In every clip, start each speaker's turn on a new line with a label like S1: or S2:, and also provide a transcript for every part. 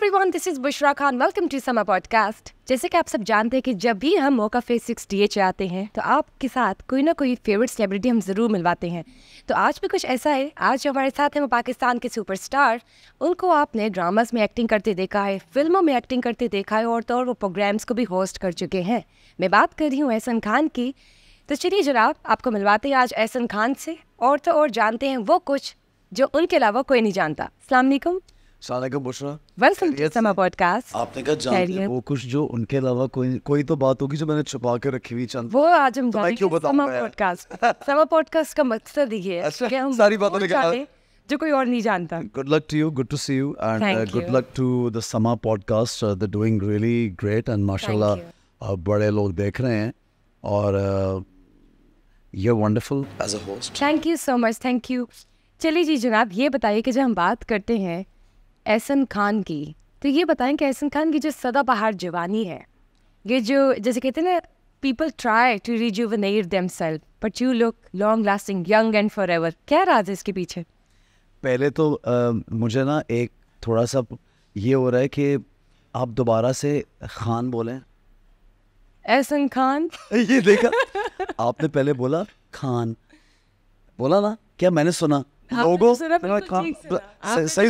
S1: Everyone, this is Bushra Khan. Welcome to Samaa podcast. जैसे कि आप सब जानते हैं कि जब भी हम मौका फेस 6DH आते हैं तो आपके साथ कोई ना कोई फेवरेट सेलिब्रिटी हम ज़रूर मिलवाते हैं। तो आज भी कुछ ऐसा है। आज जो हमारे साथ हैं वो पाकिस्तान के सुपरस्टार। उनको आपने ड्रामास में एक्टिंग करते देखा है, फिल्मों में एक्टिंग करते देखा है, और तो और वो प्रोग्राम्स को भी होस्ट कर चुके हैं। मैं बात कर रही हूँ एहसन खान की। तो चलिए जनाब, आपको मिलवाते हैं आज एहसन खान से, और तो और जानते हैं वो कुछ जो उनके अलावा कोई नहीं जानता। अस्सलाम वालेकुम।
S2: सलाम Bushra,
S1: welcome to Samaa podcast.
S2: आपने कहा जानते हैं वो कुछ जो उनके अलावा कोई तो बात होगी जो मैंने छुपा के रखी हुई चंद।
S1: वो आज हम
S2: तो मैं क्यों
S1: समा
S2: बताऊं
S1: पॉडकास्ट। समा पॉडकास्ट का मकसद ही है
S2: अच्छा,
S1: कि हम
S2: सारी बातें
S1: वो
S2: लेके आ-
S1: जानें जो कोई और नहीं जानता।
S2: Good luck to you, good to see you, and
S1: Thank
S2: good
S1: you.
S2: luck to the Sama podcast. They're doing really great, and mashallah,
S1: you.
S2: बड़े लोग देख रहे हैं, और you're wonderful as a host.
S1: Thank you so much, thank you. चलिए जी जनाब, ये बताइए कि जब हम बात करते हैं एहसन खान की, तो ये बताएं कि एहसन खान की जो सदाबहार जवानी है, ये जो जैसे कहते हैं ना, people try to rejuvenate themselves but you look long lasting, young and forever. क्या राज है इसके पीछे?
S2: पहले तो मुझे ना एक थोड़ा सा ये हो रहा है कि आप दोबारा से खान बोलें।
S1: एहसन खान।
S2: ये देखा आपने पहले बोला खान, बोला ना, क्या मैंने सुना? लोगों सही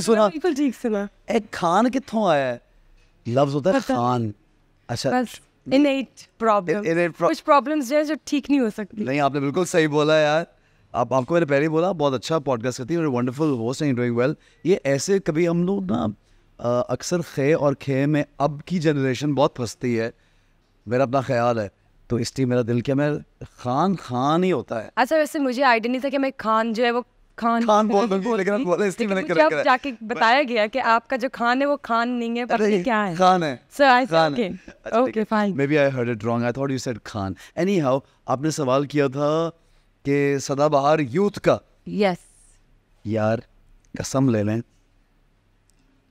S2: सुना,
S1: बिल्कुल ठीक सुना।
S2: एक खान कित्थों आया है? लफ्ज होता है खान। अच्छा,
S1: बस innate problem, कुछ प्रॉब्लम्स जो है जो ठीक नहीं हो सकती।
S2: नहीं, आपने बिल्कुल सही बोला यार। आपको मैंने पहले ही बोला, बहुत अच्छा पॉडकास्ट करती है, wonderful host and doing well. ये ऐसे कभी हम लोग ना अक्सर खे और खे में अब की जनरेशन बहुत फंसती है, मेरा अपना ख्याल है। तो इसलिए मेरा दिल क्या, मैं खान ही होता है।
S1: अच्छा, वैसे मुझे आइडिया नहीं था कि मैं खान जो है वो खान
S2: बोल दूंगी, लेकिन आप बोले इसलिए मैंने
S1: मुझे
S2: correct
S1: अब
S2: करा।
S1: जाके बताया गया कि आपका जो खान है वो खान नहीं है, पता नहीं क्या है।
S2: खान है।
S1: So I said,
S2: Khan
S1: okay,
S2: है। अच्छा, ठीक
S1: okay,
S2: है।
S1: fine.
S2: Maybe I heard it wrong. I thought you said Khan. Anyhow, आपने सवाल किया था कि सदाबहार यूथ का।
S1: Yes.
S2: यार कसम ले लें,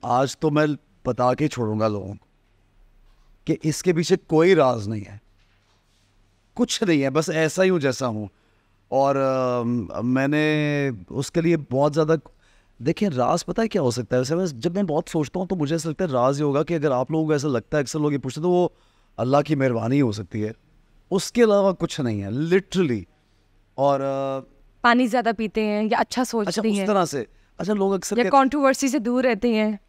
S2: आज तो मैं बता के छोड़ूंगा लोगों को कि इसके पीछे कोई राज नहीं है, कुछ नहीं है, बस ऐसा ही हूँ जैसा हूँ। और मैंने उसके लिए बहुत ज़्यादा, देखिए राज पता है क्या हो सकता है? वैसे जब मैं बहुत सोचता हूँ तो मुझे ऐसा लगता है राज ये होगा कि अगर आप लोगों को ऐसा लगता है, अक्सर लोग ये पूछते हैं, तो वो अल्लाह की मेहरबानी हो सकती है, उसके अलावा कुछ नहीं है लिटरली। और
S1: पानी ज्यादा पीते हैं या अच्छा
S2: अच्छा,
S1: सोचते
S2: उस
S1: हैं
S2: तरह से, अच्छा लोग अक्सर
S1: या कंट्रोवर्सी से दूर रहते हैं।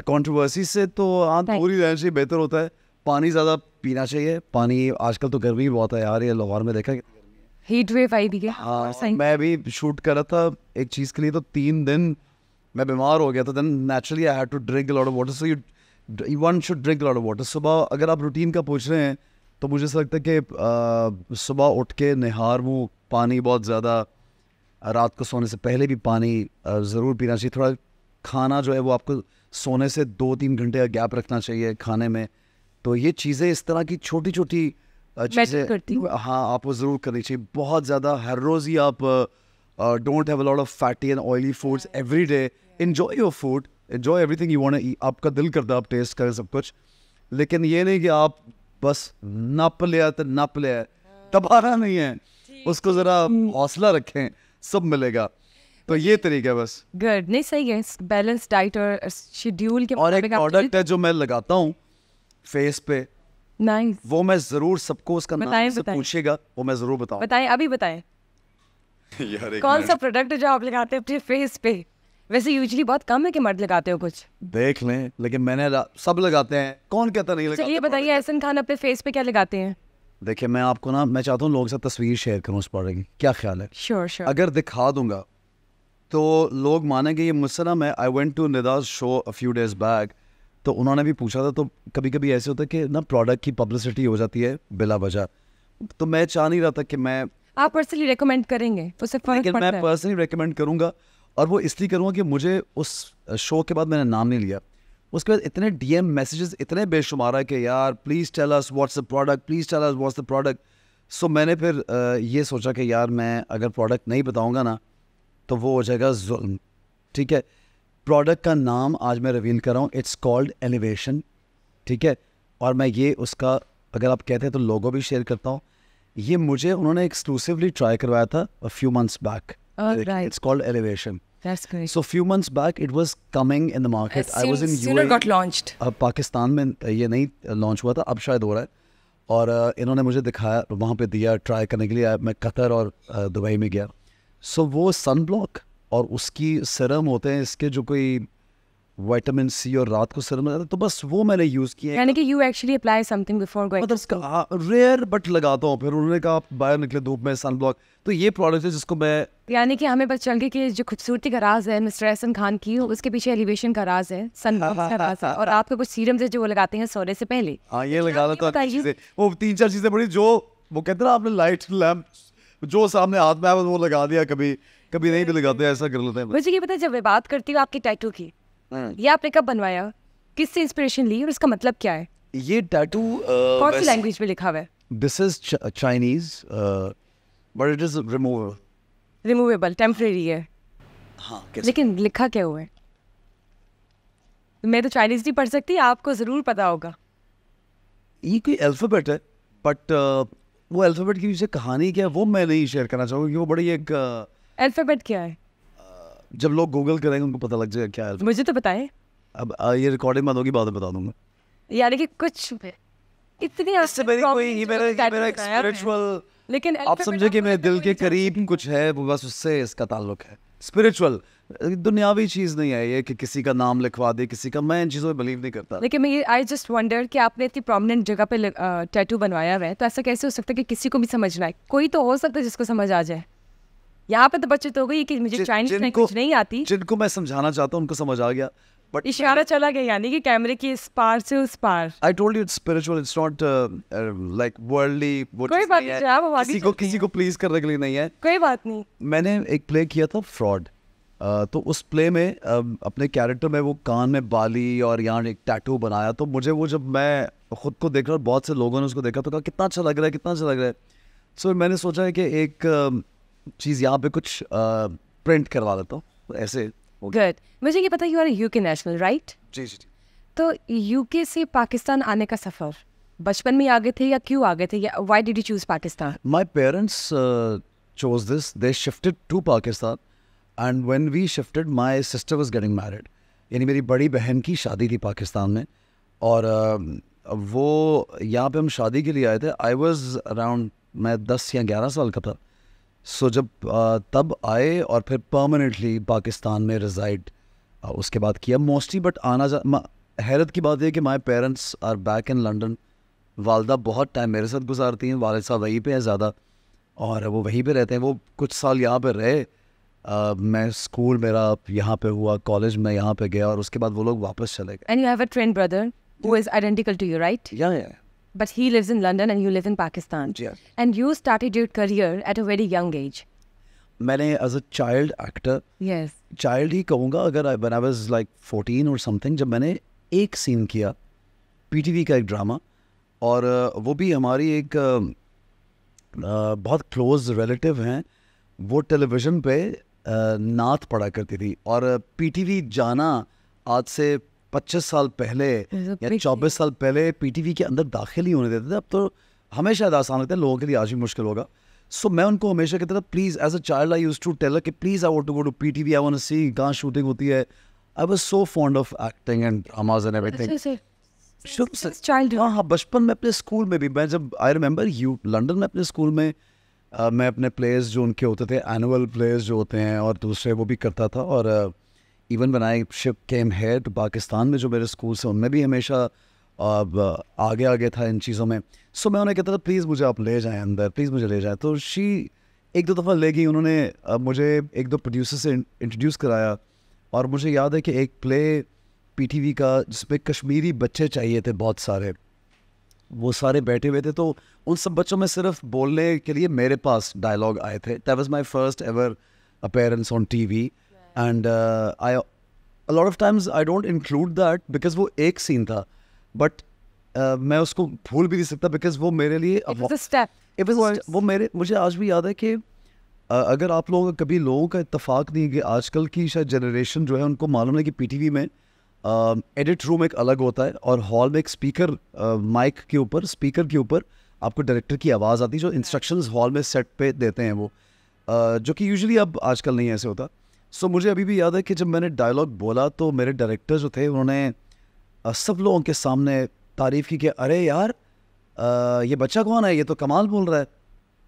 S2: कंट्रोवर्सी से तो हाँ दूर ही रहना चाहिए, बेहतर होता है। पानी ज़्यादा पीना चाहिए। पानी, आजकल तो गर्मी बहुत है यार, ये लाहौर में देखा।
S1: हीट वेव आई भी है।
S2: हाँ, मैं भी शूट कर रहा था एक चीज़ के लिए, तो 3 दिन मैं बीमार हो गया था। Then naturally I had to drink a lot of water. So you one should drink a lot of water. सुबह अगर आप रूटीन का पूछ रहे हैं तो मुझे ऐसा लगता है कि सुबह उठ के निहार मुँह पानी बहुत ज़्यादा, रात को सोने से पहले भी पानी ज़रूर पीना चाहिए। थोड़ा खाना जो है वो आपको सोने से 2-3 घंटे का गैप रखना चाहिए खाने में। तो ये चीज़ें, इस तरह की छोटी छोटी चीज़ें, हाँ आपको ज़रूर करनी चाहिए। बहुत ज़्यादा हर रोज़ ही आप don't have a lot of fatty and oily foods every day. Enjoy your food, enjoy everything you want to eat. आपका दिल करता है आप टेस्ट करें सब कुछ, लेकिन ये नहीं कि आप बस नप लिया तो नप लिया, दबाना नहीं है उसको। ज़रा हौसला रखें, सब मिलेगा। तो ये तरीका है बस।
S1: गुड, नहीं सही है। बैलेंस डाइट और शेड्यूल के
S2: और एक प्रोडक्ट है जो मैं लगाता हूँ फेस पे,
S1: नाइस।
S2: वो मैं जरूर सबको उसका नाम से पूछेगा, वो मैं जरूर बताऊं।
S1: बताएं, अभी बताएं।
S2: यार
S1: कौन सा प्रोडक्ट जो आप लगाते हैं अपने फेस पे? वैसे यूजुअली बहुत कम है कि मर्द लगाते हो कुछ।
S2: देख लें, लेकिन मैंने सब लगाते हैं, कौन कहता नहीं लगाते?
S1: चलिए बताइए, एहसन खान अपने फेस पे क्या लगाते हैं?
S2: देखिए मैं आपको ना, मैं चाहता हूँ लोगों के साथ तस्वीर शेयर करूँ उस प्रोडक्ट की, क्या ख्याल है?
S1: श्योर।
S2: अगर दिखा दूंगा तो लोग मानेंगे। ये मुझसे ना, मैं I went to Nida's show a few days back, तो उन्होंने भी पूछा था। तो कभी कभी ऐसे होता है कि ना प्रोडक्ट की पब्लिसिटी हो जाती है बिला वजह, तो मैं चाह नहीं रहा था कि मैं,
S1: आप पर्सनली रेकमेंड करेंगे उससे फर्क
S2: लेकिन
S1: पड़ता है?
S2: मैं पर्सनली रेकमेंड करूंगा, और वो इसलिए करूंगा कि मुझे उस शो के बाद मैंने नाम नहीं लिया, उसके बाद इतने डीएम मैसेजेस इतने बेशुमार है कि यार please tell us what's the product, please tell us what's the product. So मैंने फिर ये सोचा कि यार मैं अगर प्रोडक्ट नहीं बताऊंगा ना तो वो हो जाएगा जुल्म। ठीक है, प्रोडक्ट का नाम आज मैं रिवील कर रहा हूँ, इट्स कॉल्ड एलिवेशन। ठीक है, और मैं ये उसका, अगर आप कहते हैं तो लोगो भी शेयर करता हूँ। ये मुझे उन्होंने एक्सक्लूसिवली ट्राई करवाया था a few months back. It's called elevation.
S1: That's great.
S2: So few months back it was coming in the market. I was in
S1: sooner
S2: UAE.
S1: got launched.
S2: Pakistan में ये नहीं लॉन्च हुआ था, अब शायद हो रहा है। और इन्होंने मुझे दिखाया, वहाँ पे दिया ट्राई करने के लिए। मैं कतर और दुबई में गया। सो वो सन ब्लॉक और उसकी सिरम होते हैं इसके, जो कोई विटामिन सी और रात को सिरम लगाता है, तो बस वो मैंने यूज़ किया।
S1: यानी कि you actually apply something before going.
S2: मतलब रेयर बट लगाता हूँ। फिर उन्होंने कहा आप बाहर निकले धूप में, सन ब्लॉक, तो ये प्रोडक्ट है जिसको मैं।
S1: यानी कि हमें पता चल गया कि जो खूबसूरती का राज है मिस्टर एहसन खान की, उसके पीछे एलिवेशन का राज है, सनब्लॉक का राज है, और आपके कुछ सीरम्स है जो वो लगाते हैं सोने से पहले।
S2: हाँ, ये लगा लेता हूँ
S1: बताइए।
S2: चीज़ें, वो 3-4 चीज़ें बड़ी, जो वो कहते हैं ना, आपने लाइट लैम्प जो सामने हाथ में है वो लगा दिया, कभी कभी नहीं भी लगाते, ऐसा कर लेते हैं।
S1: मुझे ये पता है, जब मैं बात करती हूँ आपकी टैटू की, ये आपने कब बनवाया, किससे इंस्पिरेशन ली और इसका मतलब क्या है?
S2: ये टैटू
S1: कौन सी लैंग्वेज में लिखा हुआ है?
S2: This is Chinese but it is removable.
S1: Removable, temporary है।
S2: हाँ, कैसे?
S1: लेकिन लिखा क्या हुआ है? मैं तो चाइनीज नहीं पढ़ सकती, आपको जरूर पता होगा।
S2: ये कोई अल्फाबेट है, बट वो अल्फाबेट की पीछे कहानी क्या है वो मैं नहीं शेयर करना चाहूँगा, क्योंकि वो बड़ी एक
S1: अल्फाबेट क्या है?
S2: जब लोग गूगल करेंगे उनको पता लग जाएगा क्या है।
S1: मुझे तो बताएं।
S2: अब ये रिकॉर्डिंग बंद होगी, बाद में बता दूंगा।
S1: यानी कि कुछ इतनी
S2: इससे मेरी कोई ये मेरा एक स्पिरिचुअल,
S1: लेकिन
S2: आप समझे कि मेरे दिल के करीब कुछ है, वो बस उससे इसका ताल्लुक है। स्पिरिचुअल, दुनियावी चीज़ नहीं है ये कि किसी का नाम लिखवा दे किसी का, मैं इन चीज़ों में बिलीव नहीं करता।
S1: लेकिन मैं ये आई जस्ट वंडर कि आपने इतनी प्रोमिनेंट जगह पे टैटू बनवाया हुआ है, तो ऐसा कैसे हो सकता है कि किसी को भी समझना है? कोई तो हो सकता है जिसको समझ आ जाए। यहाँ पे तो बच्चे तो हो गई कि मुझे चाइनीज लैंग्वेज नहीं आती,
S2: जिनको मैं समझाना चाहता हूँ उनको समझ आ गया, बट
S1: इशारा चला गया, यानी कि कैमरे की इस पार से उस पार।
S2: I told you it's spiritual, it's not like worldly।
S1: कोई बात नहीं, आप आगे
S2: किसी को प्लीज करने के लिए नहीं है।
S1: कोई बात नहीं।
S2: मैंने एक प्ले किया था फ्रॉड, तो उस प्ले में अपने कैरेक्टर में वो कान में बाली और यहाँ एक टैटू बनाया, तो मुझे वो, जब मैं खुद को देख रहा, बहुत से लोगों ने उसको देखा तो कहा कितना अच्छा लग रहा है, कितना अच्छा लग रहा है। सो मैंने सोचा है कि एक चीज़ यहाँ पे कुछ प्रिंट करवा लेता हूँ ऐसे।
S1: गुड। मुझे ये पता है you are UK national, right?
S2: जी जी।
S1: तो यूके से पाकिस्तान आने का सफ़र बचपन में आ गए थे या क्यों आ गए थे, या why did you choose Pakistan?
S2: My parents chose this. They shifted to Pakistan, and when we shifted, my sister was getting married. यानी मेरी बड़ी बहन की शादी थी पाकिस्तान में, और वो यहाँ पे हम शादी के लिए आए थे। I was around, मैं 10 या 11 साल का था। सो जब तब आए और फिर परमानेंटली पाकिस्तान में रिजाइड उसके बाद किया मोस्टली। बट हैरत की बात है कि my parents are back in London. वालदा बहुत टाइम मेरे साथ गुजारती हैं, वालिद साहब वहीं पे हैं ज़्यादा, और वो वहीं पे रहते हैं। वो कुछ साल यहाँ पे रहे, मैं स्कूल मेरा यहाँ पे हुआ, कॉलेज में यहाँ पे गया, और उसके बाद वो लोग वापस चले गए।
S1: And you have a twin brother who is identical to you, right?
S2: या
S1: But he lives in London and you live in Pakistan.
S2: Yes.
S1: And you started your career at a very young age.
S2: मैंने as a child actor,
S1: Yes.
S2: Child ही कहूँगा, अगर when I was like 14 और something, जब मैंने एक scene किया PTV का एक ड्रामा, और वो भी हमारी एक बहुत क्लोज रिलेटिव हैं, वो टेलीविज़न पे नात पढ़ा करती थी। और पीटीवी जाना आज से 25 साल पहले या 24 साल पहले पीटीवी के अंदर दाखिल ही होने देते थे। अब तो हमें शायद आसान लगता है, लोगों के लिए आज भी मुश्किल होगा। सो मैं उनको हमेशा कहता था, please, as a child I used to tell her कि please I want to go to PTV, I want to see कहाँ शूटिंग होती है। I was so fond of acting and dramas and everything. शुरू से
S1: Childhood.
S2: हाँ, बचपन में अपने स्कूल में भी, मैं जब आई रिमेंबर लंदन में अपने स्कूल में मैं अपने प्लेस जो उनके होते थे, एनुअल प्लेस जो होते हैं और दूसरे, वो भी करता था। और even when I ship came here to Pakistan में जो मेरे स्कूल से, उनमें भी हमेशा आगे था इन चीज़ों में। सो मैं उन्हें कहता था प्लीज़ मुझे आप ले जाएं अंदर, प्लीज़ मुझे ले जाएं। तो शी एक दो दफ़ा ले गई, उन्होंने मुझे एक दो प्रोड्यूसर से इंट्रोड्यूस कराया। और मुझे याद है कि एक प्ले पीटीवी का जिसमें कश्मीरी बच्चे चाहिए थे बहुत सारे, वो सारे बैठे हुए थे, तो उन सब बच्चों में सिर्फ बोलने के लिए मेरे पास डायलॉग आए थे। That was my first ever appearance on TV, and I a lot of times I don't include that because वो एक सीन था, बट मैं उसको भूल भी नहीं सकता बिकॉज वो मेरे लिए मुझे आज भी याद है कि अगर आप लोगों का कभी लोगों का इत्तेफाक नहीं है कि आजकल की शायद जनरेशन जो है उनको मालूम है कि पीटीवी में एडिट रूम एक अलग होता है, और हॉल में एक स्पीकर, माइक के ऊपर, स्पीकर के ऊपर आपको डायरेक्टर की आवाज़ आती है जो इंस्ट्रक्शंस हॉल में सेट पे देते हैं वो, जो कि यूजुअली अब आजकल नहीं ऐसे होता। सो मुझे अभी भी याद है कि जब मैंने डायलॉग बोला तो मेरे डायरेक्टर जो थे उन्होंने सब लोगों के सामने तारीफ़ की कि अरे यार ये बच्चा कौन है, ये तो कमाल बोल रहा है।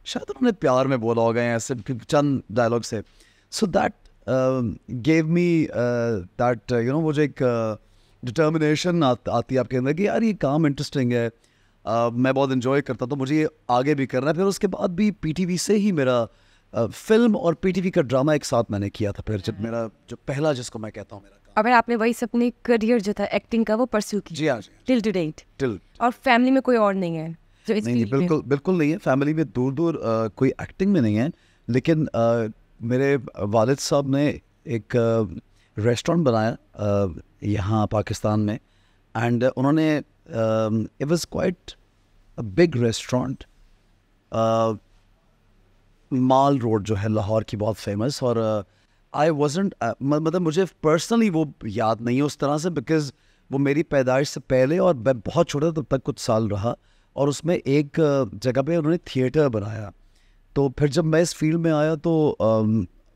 S2: शायद उन्होंने प्यार में बोला होगा ऐसे चंद डायलॉग से। So that gave me that you know, वो जो एक डिटर्मिनेशन आती है आपके अंदर कि यार ये काम इंटरेस्टिंग है, मैं बहुत इन्जॉय करता, तो मुझे ये आगे भी करना है। फिर उसके बाद भी पीटीवी से ही मेरा फिल्म और पीटीवी का ड्रामा एक साथ मैंने किया था। फिर जब मेरा जो पहला, जिसको मैं कहता हूँ मेरा काम।
S1: अब आपने वही अपनी करियर जो था एक्टिंग का वो परस्यू की
S2: जी हाँ,
S1: टिल टू डेट,
S2: टिल।
S1: और फैमिली में कोई और नहीं है जो इस
S2: नहीं
S1: फील्ड में?
S2: बिल्कुल बिल्कुल नहीं है, फैमिली में दूर दूर कोई एक्टिंग में नहीं है। लेकिन मेरे वालिद साहब ने एक रेस्टोरेंट बनाया यहाँ पाकिस्तान में, एंड उन्होंने it was quite a big restaurant, mall road जो है लाहौर की, बहुत फेमस। और आई वाजंट मतलब मुझे पर्सनली वो याद नहीं है उस तरह से, बिकॉज वो मेरी पैदाइश से पहले और मैं बहुत छोटा तब तक कुछ साल रहा, और उसमें एक जगह पे उन्होंने थिएटर बनाया। तो फिर जब मैं इस फील्ड में आया तो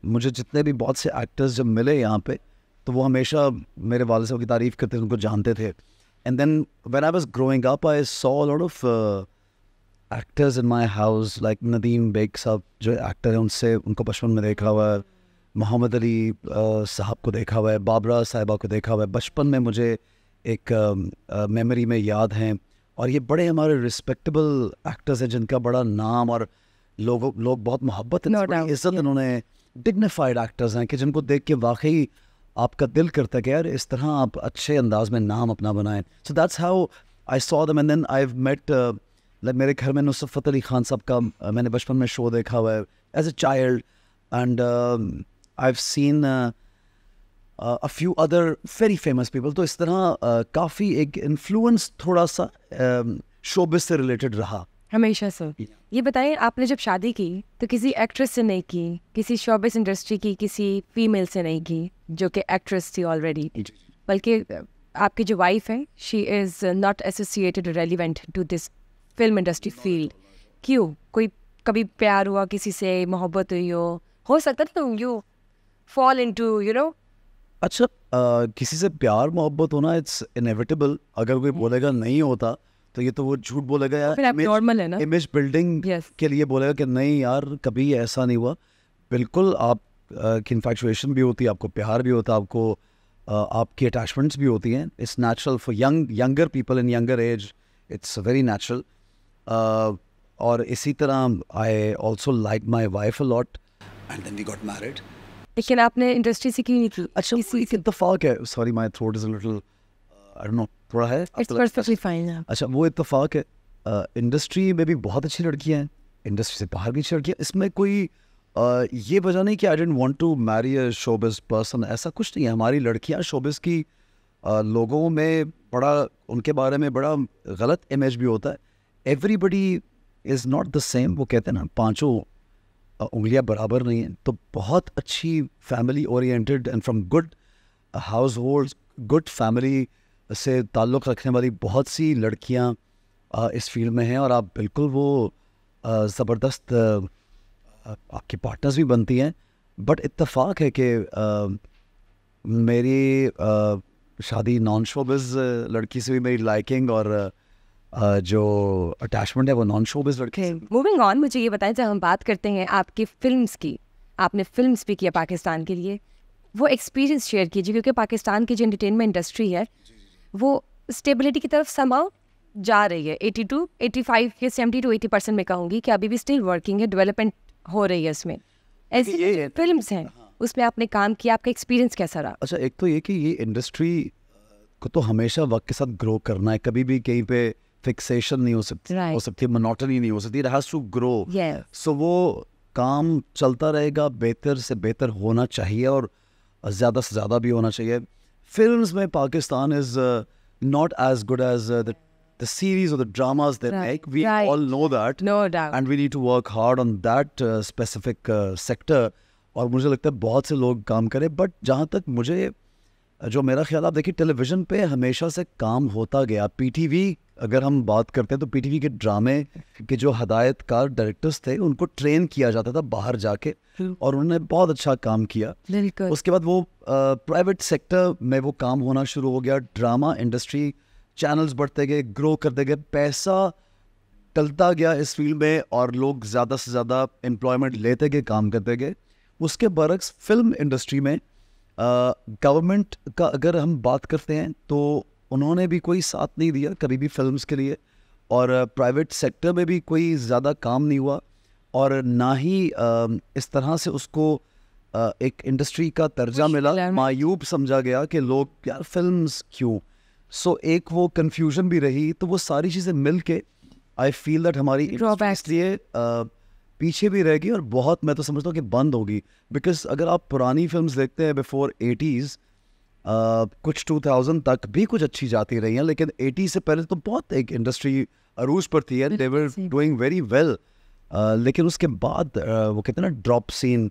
S2: मुझे जितने भी बहुत से एक्टर्स जब मिले यहाँ पे, तो वो हमेशा मेरे वाले साहब की तारीफ़ करते थे, उनको जानते थे। And then when I was growing up I saw a lot of actors in my house, like Nadeem Baig साहब जो एक्टर हैं, उनसे उनको बचपन में देखा हुआ है, मोहम्मद अली साहब को देखा हुआ है, बाबरा साहिबा को देखा हुआ है। बचपन में मुझे एक मेमोरी में याद हैं, और ये बड़े हमारे रिस्पेक्टेबल एक्टर्स हैं जिनका बड़ा नाम और लोग बहुत मोहब्बत इज्जत, इन्होंने डिग्निफाइड एक्टर्स हैं कि जिनको देख के वाकई आपका दिल करता है कि यार इस तरह आप अच्छे अंदाज में नाम अपना बनाएं। So that's how I saw them, and then I have met, मेरे घर में नुसरत फ़तेह अली खान साहब का मैंने बचपन में शो देखा हुआ है as a child, and I have seen a few other very famous people। तो इस तरह काफ़ी एक इन्फ्लुएंस थोड़ा सा शोबिस से रिलेटेड रहा
S1: हमेशा से। ये बताइए, आपने जब शादी की तो किसी एक्ट्रेस से नहीं की, किसी शोबिस इंडस्ट्री की किसी फीमेल से नहीं की जो कि एक्ट्रेस थी ऑलरेडी, बल्कि आपकी जो वाइफ है she is not associated relevant to this film industry field. क्यों? कोई कभी प्यार हुआ किसी से, मोहब्बत हुई हो सकता है तो you fall into you know.
S2: अच्छा, किसी से प्यार मोहब्बत होना इट्स इनएविटेबल। अगर कोई बोलेगा नहीं होता तो ये तो वो झूठ बोलेगा यार,
S1: नॉर्मल है ना,
S2: इमेज बिल्डिंग के लिए बोलेगा कि नहीं यार कभी ऐसा नहीं हुआ। बिल्कुल आप की इन्फैक्चुएशन भी होती है, आपको प्यार भी होता है, आपको आपकी अटैचमेंट्स भी होती हैं। It's natural for younger people in younger age, it's very natural. और इसी तरह I also like my wife a lot, and then we got married.
S1: लेकिन आपने इंडस्ट्री से क्यों नहीं की?
S2: अच्छा, एक इत्तेफाक है, sorry my throat is a little I don't know, थोड़ा है।
S1: It's perfectly fine.
S2: अच्छा, वो इत्तेफाक है, इंडस्ट्री में भी बहुत अच्छी लड़कियां हैं, इंडस्ट्री से बाहर भी अच्छी लड़कियां। इसमें कोई ये वजह नहीं कि I didn't want to marry a showbiz person, ऐसा कुछ नहीं है। हमारी लड़कियां शोबिस की लोगों में बड़ा, उनके बारे में बड़ा गलत इमेज भी होता है। Everybody is not the same, वो कहते हैं ना पांचों उंगलियां बराबर नहीं हैं। तो बहुत अच्छी family oriented and from good house holds, good family से ताल्लुक़ रखने वाली बहुत सी लड़कियां इस फील्ड में हैं, और आप बिल्कुल वो ज़बरदस्त आपकी पार्टनर्स भी बनती हैं। बट इत्तेफाक है कि मेरी शादी नॉन शोबिस लड़की से भी मेरी लाइकिंग और जो अटैचमेंट है वो नॉन शोबिस लड़के।
S1: मूविंग ऑन, मुझे ये बताएं, जब हम बात करते हैं आपकी फिल्म्स की, आपने फिल्म्स भी किया पाकिस्तान के लिए, वो एक्सपीरियंस शेयर कीजिए, क्योंकि पाकिस्तान की जो एंटरटेनमेंट इंडस्ट्री है वो स्टेबिलिटी की तरफ समाउ जा रही है। 82, 85 या 70 to 80% में कहूँगी कि अभी भी स्टिल वर्किंग है, डेवलपमेंट हो रही है इसमें। ऐसी फिल्म्स हैं उसमें आपने काम किया, आपका एक्सपीरियंस कैसा रहा?
S2: अच्छा, एक तो ये कि ये इंडस्ट्री को तो हमेशा वक्त के साथ ग्रो करना है, कभी भी कहीं पे फिक्सेशन नहीं हो सकती, मोनोटनी नहीं हो सकती, इट हैज़ टू ग्रो। सो वो काम चलता रहेगा, बेहतर से बेहतर होना चाहिए और ज़्यादा से ज़्यादा भी होना चाहिए। फिल्म्स में Pakistan is not as good as the series or the dramas they make. We all know that.
S1: No doubt.
S2: And we need to work hard on that specific sector. और मुझे लगता है बहुत से लोग काम करें, बट जहाँ तक मुझे जो मेरा ख्याल, आप देखिए टेलीविज़न पे हमेशा से काम होता गया, पीटीवी अगर हम बात करते हैं तो पीटीवी के ड्रामे के जो हदायतकार डायरेक्टर्स थे उनको ट्रेन किया जाता था बाहर जाके, और उन्होंने बहुत अच्छा काम किया।
S1: बिल्कुल।
S2: उसके बाद वो प्राइवेट सेक्टर में वो काम होना शुरू हो गया, ड्रामा इंडस्ट्री, चैनल्स बढ़ते गए, ग्रो करते गए, पैसा टलता गया इस फील्ड में और लोग ज़्यादा से ज़्यादा एम्प्लॉयमेंट लेते गए, काम करते गए। उसके बरक्स फिल्म इंडस्ट्री में गवर्नमेंट का अगर हम बात करते हैं तो उन्होंने भी कोई साथ नहीं दिया कभी भी फिल्म्स के लिए, और प्राइवेट सेक्टर में भी कोई ज़्यादा काम नहीं हुआ, और ना ही इस तरह से उसको एक इंडस्ट्री का दर्जा मिला। मायूब समझा गया कि लोग यार फिल्म्स क्यों। सो एक वो कन्फ्यूजन भी रही, तो वो सारी चीज़ें मिल के आई फील दैट हमारी industry इसलिए पीछे भी रहेगी और बहुत, मैं तो समझता हूँ कि बंद होगी। बिकॉज अगर आप पुरानी फिल्म्स देखते हैं बिफोर 80s, कुछ 2000 तक भी कुछ अच्छी जाती रही हैं, लेकिन 80 से पहले तो बहुत एक इंडस्ट्री अरूज पर थी, दे वर डूइंग वेरी वेल। लेकिन उसके बाद वो कहते हैं ना ड्रॉप सीन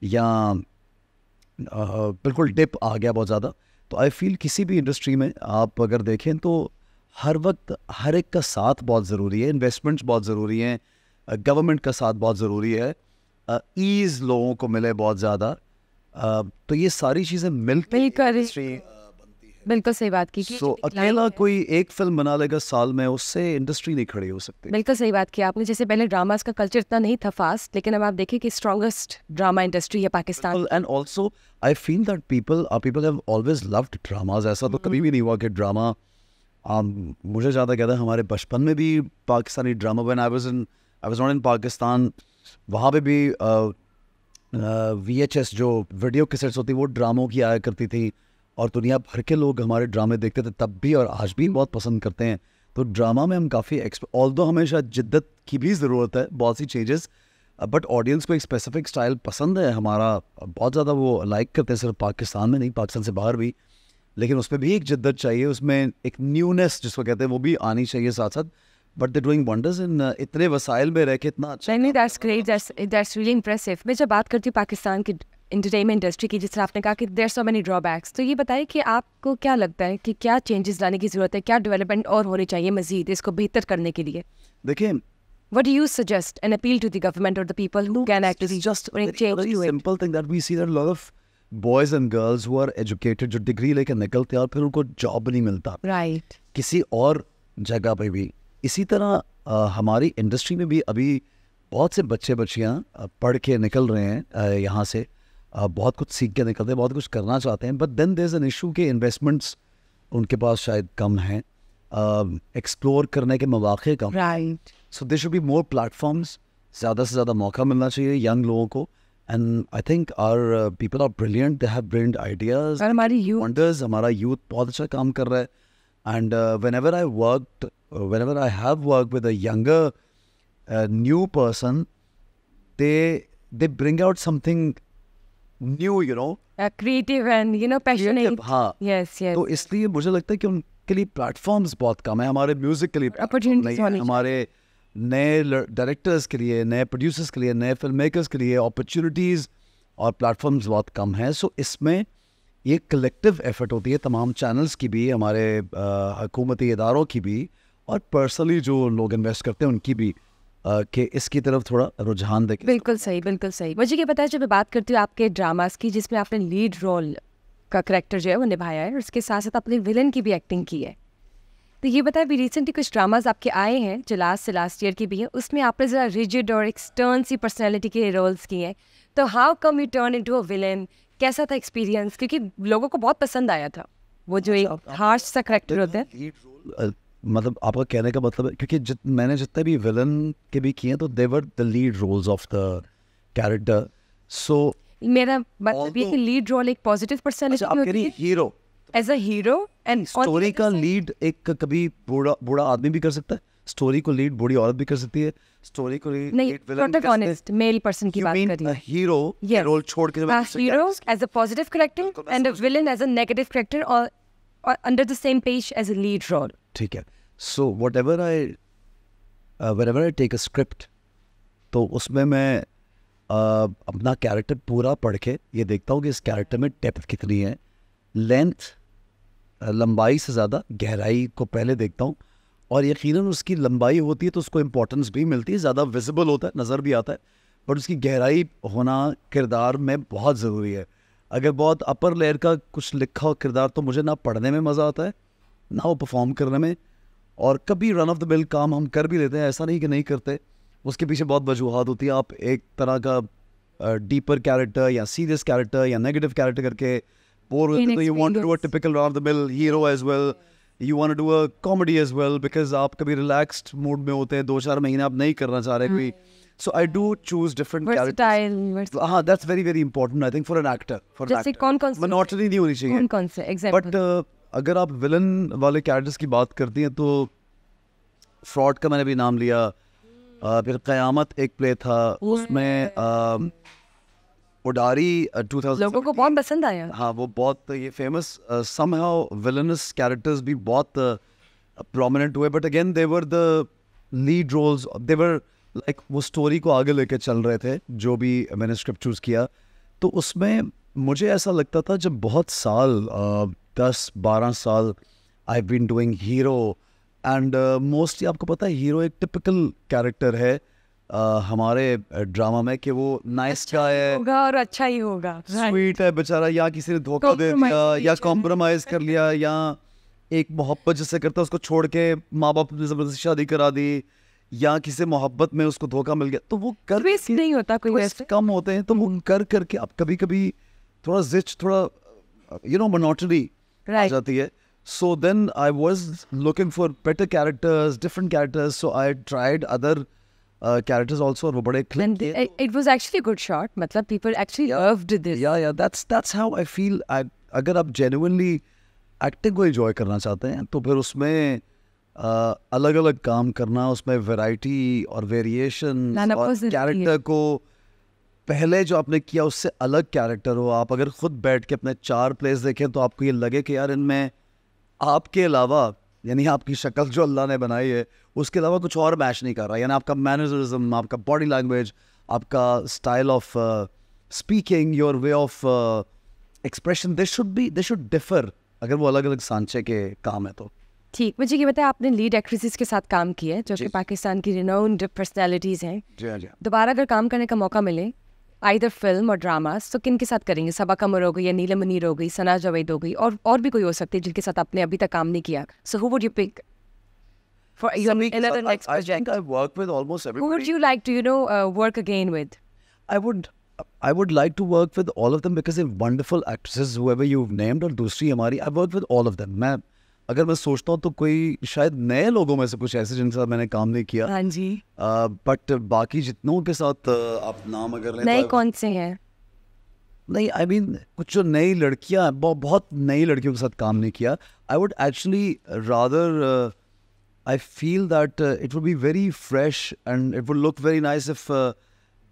S2: या बिल्कुल डिप आ गया बहुत ज़्यादा। तो आई फील किसी भी इंडस्ट्री में आप अगर देखें तो हर वक्त हर एक का साथ बहुत ज़रूरी है, इन्वेस्टमेंट्स बहुत ज़रूरी हैं, गवर्नमेंट का साथ बहुत ज़रूरी है, ईज़ लोगों को मिले बहुत ज़्यादा। तो ये सारी चीज़ें मिलकर
S1: बिल्कुल सही बात की।
S2: सो अकेला कोई एक फिल्म बना लेगा साल में, उससे इंडस्ट्री नहीं खड़ी हो सकती।
S1: बिल्कुल सही बात की आपने। जैसे पहले ड्रामास का कल्चर इतना नहीं था फास्ट, लेकिन अब आप देखिए कि स्ट्रॉन्गेस्ट ड्रामा इंडस्ट्री है Pakistan.
S2: And also I feel that people have always loved dramas. ऐसा तो कभी भी नहीं हुआ कि ड्रामा, मुझे ज़्यादा कहता है हमारे बचपन में भी Pakistani drama, when I was not in Pakistan, वहाँ पे भी VHS जो वीडियो कैसेट्स होती वो ड्रामों की आया करती थी, और दुनिया भर के लोग हमारे ड्रामे देखते थे तब भी और आज भी बहुत पसंद करते हैं। तो ड्रामा में हम काफ़ी ऑल्दो हमें शायद जिद्दत की भी ज़रूरत है, बहुत सी चेंजेस, बट ऑडियंस को एक स्पेसिफिक स्टाइल पसंद है हमारा, बहुत ज़्यादा वो लाइक करते हैं, सिर्फ पाकिस्तान में नहीं, पाकिस्तान से बाहर भी। लेकिन उसमें भी एक जिद्दत चाहिए, उसमें एक न्यूनेस जिसको कहते हैं वो भी आनी चाहिए साथ साथ। But they doing wonders in इतने वसाइल में रह के इतना अच्छा।
S1: नहीं, that's great, that's really impressive. मैं जब बात करती हूँ पाकिस्तान की एंटरटेनमेंट इंडस्ट्री की, जिस तरह आपने कहा कि देयर सो मेनी ड्रॉबैक्स, तो ये बताइए कि आपको क्या लगता है कि क्या चेंजेस लाने की ज़रूरत है, क्या डेवलपमेंट और होनी चाहिए मजीद इसको बेहतर करने के लिए?
S2: देखिए,
S1: What do you suggest and appeal to the government or the people who can actually
S2: just
S1: bring change
S2: very
S1: to it?
S2: simple thing that we see that a lot of boys and girls who are educated, जो degree लेकर निकलते हैं और फिर उनको job नहीं मिलता
S1: Right.
S2: किसी और जगह पे भी। इसी तरह हमारी इंडस्ट्री में भी अभी बहुत से बच्चे बच्चियाँ पढ़ के निकल रहे हैं यहाँ से, बहुत कुछ सीख के निकलते हैं, बहुत कुछ करना चाहते हैं, but then there is an issue कि इन्वेस्टमेंट्स उनके पास शायद कम हैं, एक्सप्लोर करने के मौके कम।
S1: Right.
S2: So there should be more platforms, ज़्यादा से ज़्यादा मौका मिलना चाहिए यंग लोगों को। And I think our people are brilliant, they have brilliant ideas,
S1: और हमारी youth
S2: वंडर्स, हमारा यूथ बहुत अच्छा काम कर रहा है। And whenever I have worked with a younger new person, they bring out something new, you know,
S1: creative and passionate.
S2: creative, हाँ।
S1: Yes, yes.
S2: तो इसलिए मुझे लगता है कि उनके लिए प्लेटफॉर्म्स बहुत कम है, हमारे म्यूजिक के लिए platform
S1: Opportunities
S2: नहीं है,
S1: होनी
S2: हमारे नए डायरेक्टर्स के लिए, नए प्रोड्यूसर्स के लिए, नए फिल्म मेकर्स के लिए अपॉर्चुनिटीज़ और प्लेटफॉर्म्स बहुत कम हैं। सो इसमें ये कलेक्टिव एफर्ट होती है तमाम चैनल्स की भी, हमारे हुकूमती इदारों की भी, और पर्सनली जो लोग इन्वेस्ट करते हैं उनकी भी, कि इसकी तरफ थोड़ा रुझान देखें।
S1: बिल्कुल सही, बिल्कुल सही। मुझे ये पता है, जब मैं बात करती हूँ आपके ड्रामास की जिसमें आपने लीड रोल का करेक्टर जो है वो निभाया है, और उसके साथ साथ अपने विलन की भी एक्टिंग की है, तो ये बताएं, भी रिसेंटली कुछ ड्रामास आपके आए हैं जो लास्ट ईयर की भी हैं, उसमें आपने ज़रा रिजिड और एक स्टर्न सी पर्सनैलिटी के रोल्स किए हैं, तो how come U turn into a villain? कैसा था एक्सपीरियंस? क्योंकि लोगों को बहुत पसंद आया था वो जो एक हार्श सा करेक्टर होता है।
S2: मतलब आपका कहने का मतलब है, क्योंकि मैंने जितने भी विलन के भी किए तो they were the lead roles of the character. So
S1: मेरा मतलब ये कि लीड रोल एक पॉजिटिव पर्सनैलिटी होती है
S2: hero,
S1: as a hero, and
S2: story का लीड एक कभी बूढ़ा आदमी भी कर सकता है, स्टोरी को लीड बूढ़ी औरत भी कर सकती है, स्टोरी को lead villain
S1: protagonist male person की बात कर रही हूं।
S2: हीरो रोल छोड़ के
S1: hero as a positive character and a villain as a negative character, और under the same page as a lead role.
S2: ठीक है। So whatever I take a script, तो उसमें मैं अपना कैरेक्टर पूरा पढ़ के ये देखता हूँ कि इस कैरेक्टर में डेप्थ कितनी है, लेंथ, लंबाई से ज़्यादा गहराई को पहले देखता हूँ, और यकीनन उसकी लंबाई होती है तो उसको इम्पोर्टेंस भी मिलती है, ज़्यादा विजिबल होता है, नज़र भी आता है, बट उसकी गहराई होना किरदार में बहुत ज़रूरी है। अगर बहुत अपर लेयर का कुछ लिखा हो किरदार तो मुझे ना पढ़ने में मज़ा आता है ना वो परफॉर्म करने में। और कभी रन ऑफ द मिल काम हम कर भी लेते हैं, ऐसा नहीं कि नहीं करते, उसके पीछे बहुत वजूहत होती है। आप एक तरह का डीपर कैरेक्टर या सीरियस कैरेक्टर या नेगेटिव कैरेक्टर करके बोर होते तो you want to do a typical run of the mill hero as well, you want to do a comedy as well, because आप कभी रिलैक्स्ड मूड में होते हैं, 2-4 महीने आप नहीं करना चाह रहे कोई। So I do choose different characters. हाँ, that's very very important I think for an actor. For an
S1: जैसे
S2: actor.
S1: कौन-कौन से
S2: monotony नहीं होनी चाहिए।
S1: कौन से एग्जैक्टली?
S2: But अगर आप विलन वाले कैरेक्टर्स की बात करती हैं तो फ्रॉड का मैंने भी नाम लिया, फिर क़यामत एक प्ले था उसमें उडारी 2000
S1: लोगों को बहुत पसंद आया।
S2: हाँ वो बहुत ये फेमस somehow villainous कैरेक्टर्स भी बहुत प्रोमिनेंट हुए, but again they were the lead roles, they were like वो स्टोरी को आगे लेके चल रहे थे जो भी मैंने स्क्रिप्ट चूज़ किया। तो उसमें मुझे ऐसा लगता था जब बहुत साल 10-12 साल I been doing hero, and mostly आपको पता है हीरो एक टिपिकल कैरेक्टर है हमारे ड्रामा में कि वो नाइस का है,
S1: होगा और अच्छा ही होगा,
S2: स्वीट है बेचारा, या किसी ने धोखा दे दिया या कॉम्प्रोमाइज कर लिया या एक मोहब्बत जिससे करता है उसको छोड़ के माँ बाप ने ज़बरदस्ती शादी करा दी, या किसी मोहब्बत में उसको धोखा मिल गया, तो वो कर
S1: ट्विस्ट नहीं होता कोई वैसे,
S2: कम होते हैं, तो वो कर करके आप कभी कभी थोड़ा जिच थोड़ा मोनोटनी आ जाती है। So then I was looking for better characters, different characters, so I tried other characters also, और वो बड़े क्लिक किए।
S1: It was actually good shot, मतलब पीपल एक्चुअली लव्ड दिस।
S2: या दैट्स हाउ आई फील। अगर आप जेन्युइनली एक्टिंग को enjoy करना चाहते हैं तो फिर उसमें अलग अलग काम करना, उसमें वैरायटी और वेरिएशन और कैरेक्टर को पहले जो आपने किया उससे अलग कैरेक्टर हो। आप अगर खुद बैठ के अपने 4 प्लेस देखें तो आपको ये लगे कि यार इनमें आपके अलावा, यानी आपकी शक्ल जो अल्लाह ने बनाई है उसके अलावा कुछ और मैच नहीं कर रहा, यानी आपका मैनरिज्म, आपका बॉडी लैंग्वेज, आपका style of speaking, your way of expression, they should differ अगर वो अलग अलग सांचे के काम है तो।
S1: ठीक, मुझे ये बताया आपने लीड एक्ट्रेसेस के साथ काम किया है जो कि पाकिस्तान की रिनाउंड पर्सनालिटीज़ हैं। दोबारा अगर काम करने का मौका मिले आइदर फिल्म और ड्रामास, तो किन के साथ करेंगे? सबा कमर हो गई या नीलम मुनीर हो गई, सना जावेद हो गई, और भी कोई हो सकती है जिनके साथ आपने अभी तक काम नहीं किया। So who would you pick for your another next project?
S2: I think I work with almost everybody.
S1: Who would you like to work again with?
S2: I would like to work with all of them because they're wonderful actresses, whoever you've named, और दूसरी हमारी, I worked with all of them. अगर मैं सोचता हूँ तो कोई शायद नए लोगों में से कुछ ऐसे जिनके साथ मैंने काम नहीं किया,
S1: हाँ जी,
S2: बट बाकी जितनों के साथ आप नाम अगर लें,
S1: नए कौन से हैं?
S2: नहीं, I mean कुछ जो नई लड़कियाँ, बहुत नई लड़कियों के साथ काम नहीं किया। I would actually rather I feel that it would be very fresh and it would look very nice if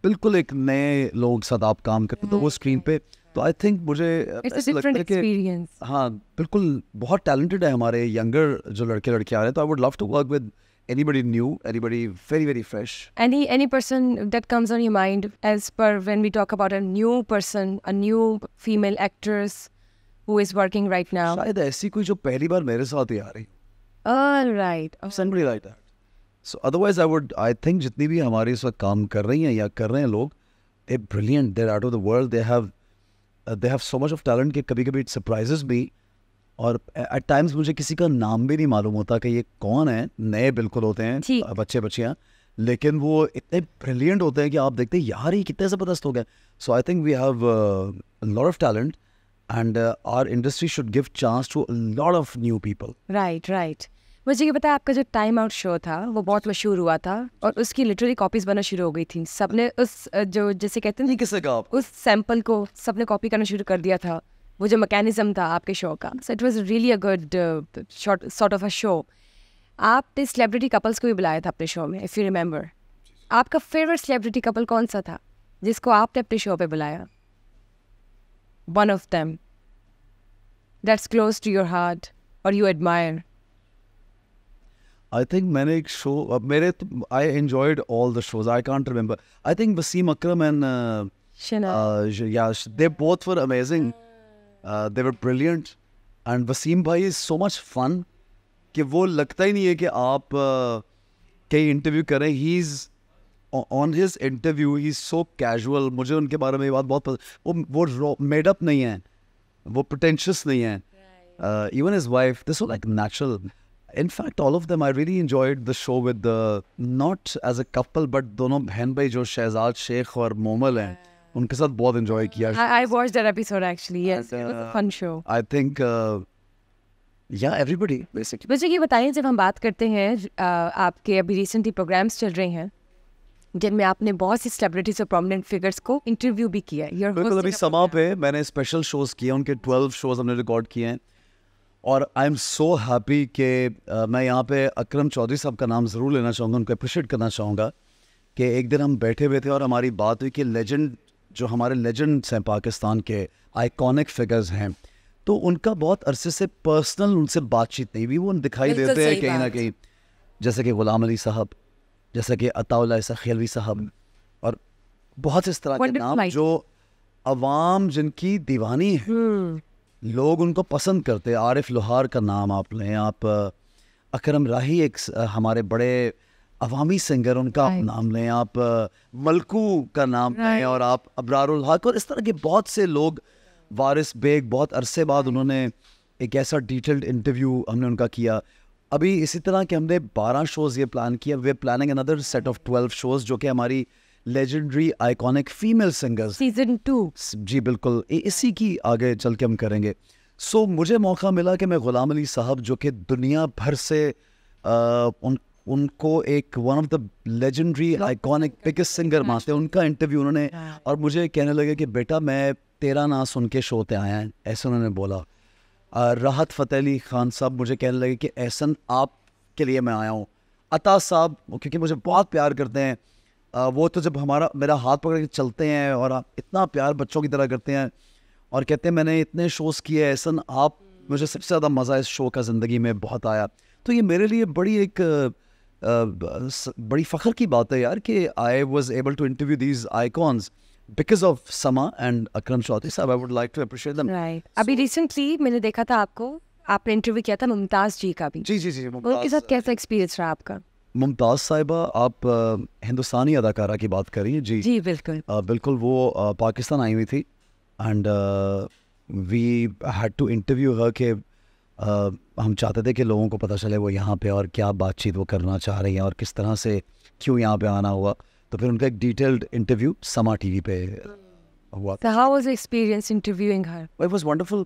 S2: बिल्कुल एक नए लोगों के साथ आप काम करते तो वो स्क्रीन पे, तो आई थिंक मुझे
S1: It's a different experience.
S2: हाँ बिल्कुल, बहुत टैलेंटेड है हमारे यंगर जो लड़के लड़कियाँ आ रहे हैं, तो I would love to work with anybody new, anybody very very fresh.
S1: Any person that comes on your mind as per when we talk about a new person, a new female actress who is working right now?
S2: शायद ऐसी कोई जो पहली बार मेरे साथ ही आ रही।
S1: All right.
S2: Somebody like that. So otherwise I think जितनी भी हमारे इस वक्त काम कर रही हैं या कर रहे हैं लोग, they're brilliant, they're out of the world, they have so much of talent कि कभी कभी it surprises me, और at times मुझे किसी का नाम भी नहीं मालूम होता कि ये कौन है, नए बिल्कुल होते हैं बच्चे बच्चियाँ, लेकिन वो इतने ब्रिलियंट होते हैं कि आप देखते हैं यार ये कितने ज़बरदस्त हो गए। So I think we have a lot of talent and our industry should give chance to a lot of new people.
S1: Right. मुझे ये बताया, आपका जो टाइम आउट शो था वो बहुत मशहूर हुआ था और उसकी लिटरली कॉपीज बनना शुरू हो गई थी। सबने उस जो जैसे कहते हैं
S2: किससे कहा,
S1: उस सैंपल को सबने कॉपी करना शुरू कर दिया था, वो जो मैकेनिज्म था आपके शो का। So it was really a good sort of a show. आपने सेलिब्रिटी कपल्स को भी बुलाया था अपने शो में, इफ़ यू रिमेंबर। आपका फेवरेट सेलिब्रिटी कपल कौन सा था जिसको आपने अपने शो पे बुलाया? One of them that's close to your heart और यू एडमायर।
S2: I think मैंने एक show I enjoyed all the shows. I can't remember. I think Wasim Akram and yeah, they both were amazing. They were brilliant. And Wasim bhai is so much fun कि वो लगता ही नहीं है कि आप कहीं इंटरव्यू करें. He is on his interview he is so casual. मुझे उनके बारे में ये बात बहुत पसंद. वो मेड अप नहीं है, वो प्रिटेंशियस नहीं है. Even his wife, this was like natural. In fact, all of them, I really enjoyed the show with the, not as a couple, but दोनों बहन भाई जो शहजाद शेख और मोमल हैं, उनके साथ बहुत enjoy किया.
S1: I watched that episode actually. Yes, it was a fun show.
S2: I think, yeah, everybody basically.
S1: मुझे ये बताइए, जब हम बात करते हैं आपके अभी रिसेंटली प्रोग्राम्स चल रहे हैं जिनमें आपने बहुत सी सेलिब्रिटीज और प्रोमिनेंट फिगर्स को इंटरव्यू भी किया है.
S2: बिल्कुल. अभी समा पे मैंने स्पेशल शोज किए, उनके 12 शोज हमने रिकॉर्ड किए हैं. और आई एम सो हैप्पी कि मैं यहाँ पे अकरम चौधरी साहब का नाम ज़रूर लेना चाहूँगा, उनको अप्रिशिएट करना चाहूँगा कि एक दिन हम बैठे हुए थे और हमारी बात हुई कि लेजेंड, जो हमारे लेजेंड्स हैं पाकिस्तान के, आइकॉनिक फिगर्स हैं, तो उनका बहुत अरसे से पर्सनल उनसे बातचीत नहीं हुई. वो दिखाई देते हैं कहीं ना कहीं, जैसे कि गुलाम अली साहब, जैसे कि अताउल्लाह इसा खिलवी साहब, और बहुत इस तरह के नाम जो अवाम जिनकी दीवानी है, लोग उनको पसंद करते हैं. आरिफ लोहार का नाम आप लें, आप अकरम राही एक हमारे बड़े अवामी सिंगर, उनका आप नाम लें, आप मलकू का नाम लें, और आप अबरारुल हक, और इस तरह के बहुत से लोग. वारिस बेग, बहुत अरसे बाद उन्होंने एक ऐसा डिटेल्ड इंटरव्यू हमने उनका किया. अभी इसी तरह के हमने 12 शोज़ ये प्लान किया. We are planning another set of 12 shows जो कि हमारी legendary iconic female singers season 2. जी बिल्कुल, इसी की आगे चल के हम करेंगे. सो मुझे मौका मिला कि मैं गुलाम अली साहब, जो कि दुनिया भर से उनको एक one of the legendary iconic biggest singer मानते हैं, उनका इंटरव्यू उन्होंने, और मुझे कहने लगे कि बेटा मैं तेरा नाम सुन के शो पे आया है, ऐसे उन्होंने बोला. राहत फ़तेह अली खान साहब मुझे कहने लगे कि एहसन आपके लिए मैं आया हूँ. अता साहब, क्योंकि मुझे बहुत प्यार करते हैं, वो तो जब मेरा हाथ पकड़ के चलते हैं और आप इतना प्यार बच्चों की तरह करते हैं, और कहते हैं मैंने इतने शोज़ किए एहसन, आप मुझे सबसे ज़्यादा मज़ा इस शो का ज़िंदगी में बहुत आया. तो ये मेरे लिए बड़ी एक बड़ी फ़ख्र की बात है यार कि I was able to interview these icons because of Sama and Akram Chaudhary साहब. I would like to appreciate them.
S1: Right. अभी रिसेंटली मैंने देखा था आपने इंटरव्यू किया था मुमताज़ जी का भी.
S2: जी.
S1: उनके साथ कैसा एक्सपीरियंस रहा आपका?
S2: मुमताज़ साहिबा, आप हिंदुस्तानी अदाकारा की बात करिए. जी
S1: बिल्कुल.
S2: बिल्कुल, वो पाकिस्तान आई हुई थी, and we had to interview her के हम चाहते थे कि लोगों को पता चले वो यहाँ पे और क्या बातचीत वो करना चाह रही हैं और किस तरह से क्यों यहाँ पे आना हुआ. तो फिर उनका एक डिटेल्ड इंटरव्यू समा टीवी पे हुआ.
S1: So how was the experience interviewing her?
S2: It was wonderful.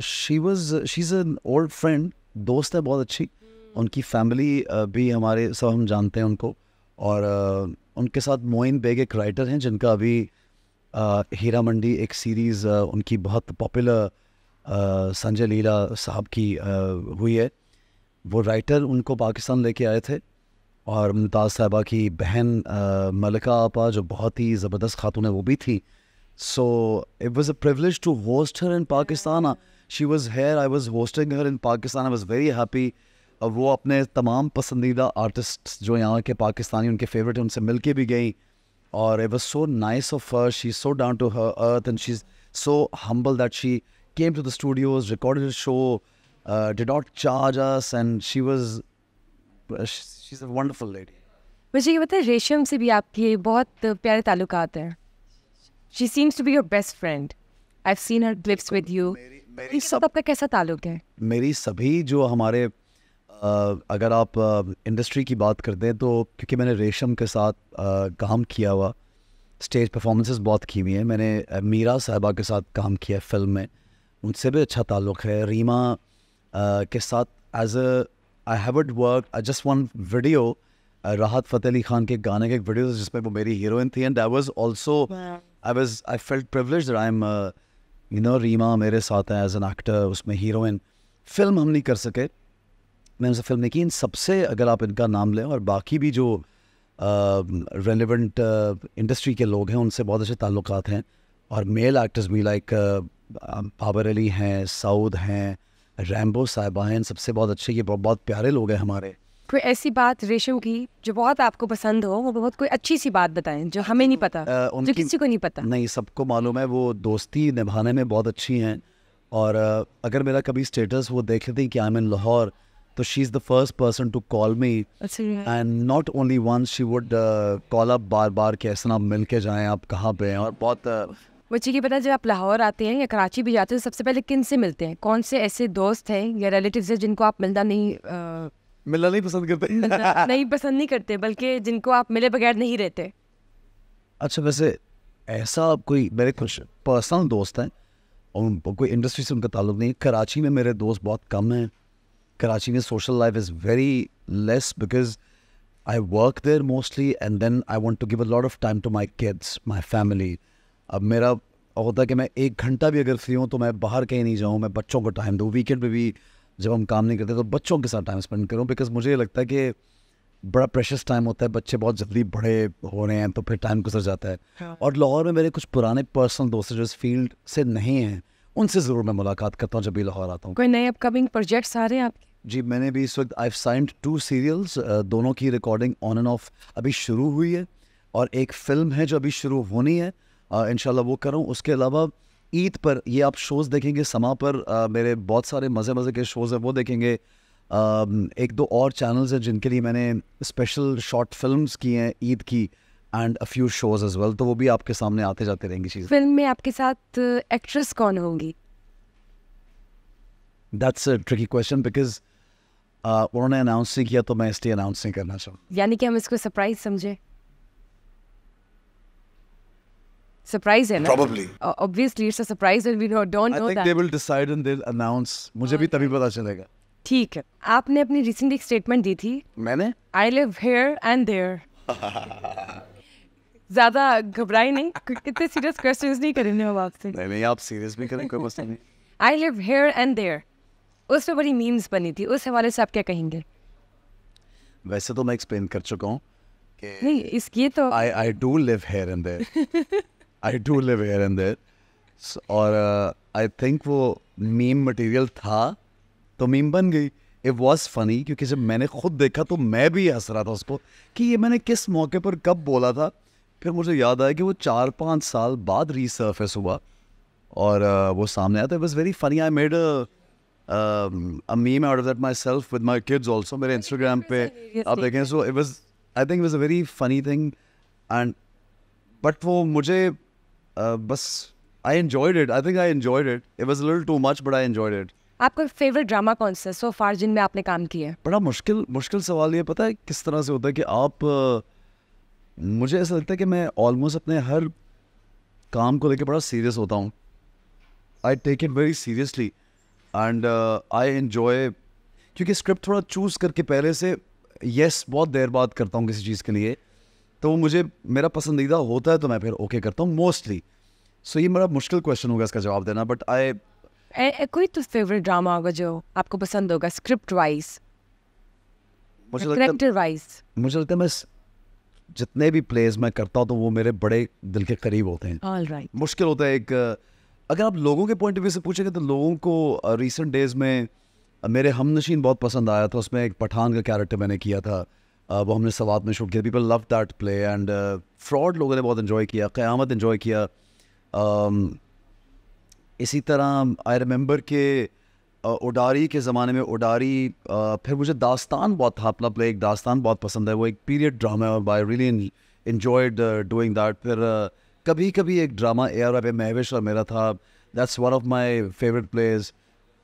S2: She's an old friend, दोस्त है बहुत अच्छी. उनकी फैमिली भी हमारे, सब हम जानते हैं उनको. और उनके साथ मोइन बेग एक राइटर हैं जिनका अभी हीरा मंडी एक सीरीज़ उनकी बहुत पॉपुलर संजय लीला साहब की हुई है. वो राइटर उनको पाकिस्तान लेके आए थे. और मुमताज़ साहिबा की बहन मलिका आपा, जो बहुत ही ज़बरदस्त खातून है, वो भी थी. So it was a privilege to host her in Pakistan. She was here, I was hosting her in Pakistan. I was very happy. वो अपने तमाम पसंदीदा आर्टिस्ट जो यहाँ के पाकिस्तानी उनके फेवरेट हैं, उनसे मिल के भी गई. और it was so nice of her. She is so down to her earth and she is so humble that she came to the studios, recorded a show, did not charge us, and she was she's a wonderful lady.
S1: मुझे ये बताए, रेशम से भी आपके बहुत प्यारे ताल्लुकात हैं. She seems to be your best friend. I've seen her clips with you. मेरी सब आपका कैसा ताल्लुक है?
S2: मेरी सभी जो हमारे अगर आप इंडस्ट्री की बात करते हैं तो, क्योंकि मैंने रेशम के साथ काम किया हुआ, स्टेज परफॉर्मेंसेस बहुत की हुई हैं. मैंने मीरा साहिबा के साथ काम किया फिल्म में, उनसे भी अच्छा ताल्लुक है. रीमा के साथ as a I haven't worked. I just one video, राहत फ़तेह अली खान के गाने के एक वीडियो जिसमें वो मेरी हीरोइन थी, and I was also I felt privileged that I'm Reema मेरे साथ है एज एन एक्टर, उसमें हीरोइन. फिल्म हम नहीं कर सके, मैंने उनसे फिल्म नहीं की. इन सबसे अगर आप इनका नाम लें, और बाकी भी जो रेलिवेंट इंडस्ट्री के लोग हैं उनसे बहुत अच्छे ताल्लुकात हैं. और मेल एक्टर्स भी लाइक बाबर अली हैं, सऊद हैं, रैम्बो साहिबा हैं, सबसे बहुत अच्छे, ये बहुत प्यारे लोग हैं हमारे.
S1: कोई ऐसी बात रेशम की जो बहुत आपको पसंद हो, वो बहुत कोई अच्छी सी बात बताएं जो हमें नहीं पता, जो किसी को नहीं पता.
S2: नहीं, सबको मालूम है, वो दोस्ती निभाने में बहुत अच्छी हैं. और अगर मेरा कभी स्टेटस वो देख लेते हैं कि आई एम इन लाहौर, तो she is the first person to call me,
S1: अच्छा
S2: and not only once, she would call up बार बार कि ऐसा आप मिल के जाएँ, आप कहाँ पे हैं, और बहुत
S1: मुझे ये पता है, जब आप लाहौर आते हैं या कराची भी जाते हैं तो सबसे पहले किन से मिलते हैं? कौन से ऐसे दोस्त हैं या रिलेटिव्स हैं जिनको आप मिलना नहीं
S2: पसंद करते?
S1: नहीं पसंद नहीं करते, बल्कि जिनको आप मिले बगैर नहीं रहते?
S2: अच्छा, वैसे ऐसा कोई मेरे कुछ पर्सनल दोस्त हैं और कोई इंडस्ट्री से उनका ताल्लुक नहीं है। कराची में मेरे दोस्त बहुत कम हैं। कराची में social life is very less because I work there mostly and then I want to give a lot of time to my kids, my family. अब मेरा होता है कि मैं 1 घंटा भी अगर फ्री हूँ तो मैं बाहर कहीं नहीं जाऊँ, मैं बच्चों को टाइम दूँ। वीकेंड पे भी जब हम काम नहीं करते तो बच्चों के साथ टाइम स्पेंड करूँ, बिकॉज मुझे ये लगता है कि बड़ा प्रेशस टाइम होता है, बच्चे बहुत जल्दी बड़े हो रहे हैं तो फिर टाइम गुजर जाता है।
S1: हाँ।
S2: और लाहौर में मेरे कुछ पुराने पर्सनल दोस्त हैं जो इस फील्ड से नहीं हैं, उनसे ज़रूर मैं मुलाकात करता हूँ जब भी लाहौर आता हूँ।
S1: कोई नए अपकमिंग प्रोजेक्ट्स आ रहे हैं आपके?
S2: जी, मैंने भी इस वक्त आई साइंड 2 सीरियल्स, दोनों की रिकॉर्डिंग ऑन एंड ऑफ अभी शुरू हुई है, और एक फ़िल्म है जो अभी शुरू होनी है, इंशाल्लाह वो करूँ। उसके अलावा ईद पर ये आप शोज़ देखेंगे समा पर, मेरे बहुत सारे मज़े के शोज़ हैं वो देखेंगे। 1-2 और चैनल्स हैं जिनके लिए मैंने स्पेशल शॉर्ट फिल्म्स की हैं ईद की, and a few shows as well, तो वो भी आपके सामने आते जाते रहेंगी चीज़ें।
S1: फिल्म में आपके साथ एक्ट्रेस कौन होंगी?
S2: That's a tricky question because उन्होंने अनाउंस नहीं किया तो मैं इसलिए अनाउंस नहीं करना चाहूँ।
S1: यानी कि हम इसको सरप्राइज समझे? सरप्राइज है ना?
S2: Probably.
S1: Obviously it's a surprise and we don't
S2: I
S1: know
S2: think
S1: that.
S2: they will decide and they'll announce. मुझे भी तभी पता चलेगा।
S1: ठीक है। आपने अपनी रिसेंट एक स्टेटमेंट दी थी,
S2: मैंने
S1: I live here and there. ज्यादा घबराई नहीं, इतने सीरियस क्वेश्चंस नहीं करेंगे हम आपसे।
S2: नहीं, आप सीरियस भी करें, कोई मसला नहीं।
S1: I live here and there, उस पे बड़ी मीम्स बनी थी, उस हवाले से आप क्या कहेंगे?
S2: वैसे तो मैं एक्सप्लेन कर चुका हूँ कि
S1: नहीं, इसकी तो
S2: I do live here and there. I do live here and there. और आई थिंक वो मीम मटेरियल था तो मीम बन गई। इट वॉज फनी क्योंकि जब मैंने खुद देखा तो मैं भी हंस रहा था उसको कि ये मैंने किस मौके पर कब बोला था। फिर मुझे याद आया कि वो 4-5 साल बाद रीसर्फेस हुआ और वो सामने आया। तो it was very funny. I made a meme out of that myself with my kids also. मेरे Instagram पे आप देखें, so it was, I think it was a very funny thing, and but वो मुझे बस I enjoyed it. I think I enjoyed it. It was a little too much, but I enjoyed it.
S1: आपका favourite drama कौन सा सो फार जिनमें आपने काम किया है?
S2: बड़ा मुश्किल सवाल ये, पता है किस तरह से होता है कि आप मुझे ऐसा लगता है कि मैं ऑलमोस्ट अपने हर काम को लेकर बड़ा सीरियस होता हूँ। I take it very seriously and I enjoy, क्योंकि स्क्रिप्ट थोड़ा चूज़ करके पहले से बहुत देर बाद करता हूँ किसी चीज़ के लिए, तो मुझे मेरा पसंदीदा होता है तो मैं फिर ओके करता हूँ मोस्टली। सो ये बड़ा मुश्किल क्वेश्चन होगा इसका जवाब देना, बट
S1: कोई तो फेवरेट ड्रामा होगा जो आपको पसंद होगा स्क्रिप्ट वाइज, कैरेक्टर वाइज?
S2: मुझे लगता है मैं जितने भी प्लेज मैं करता हूँ तो वो मेरे बड़े दिल के करीब होते हैं।
S1: All right.
S2: मुश्किल होता है एक, अगर आप लोगों के पॉइंट ऑफ व्यू से पूछेंगे तो लोगों को रिसेंट डेज में मेरे हमनशीन बहुत पसंद आया था। उसमें एक पठान का कैरेक्टर मैंने किया था, वो हमने सवात में शूट किया। People love that play and fraud लोगों ने बहुत इन्जॉय किया, क़यामत इन्जॉय किया। इसी तरह आई रिमेंबर के उडारी के ज़माने में उडारी, फिर मुझे दास्तान बहुत था, अपना प्ले एक दास्तान बहुत पसंद है, वो एक पीरियड ड्रामा है, I really enjoyed doing that. फिर कभी कभी एक ड्रामा ARY पे महविश और मेरा था, that's one of my favourite plays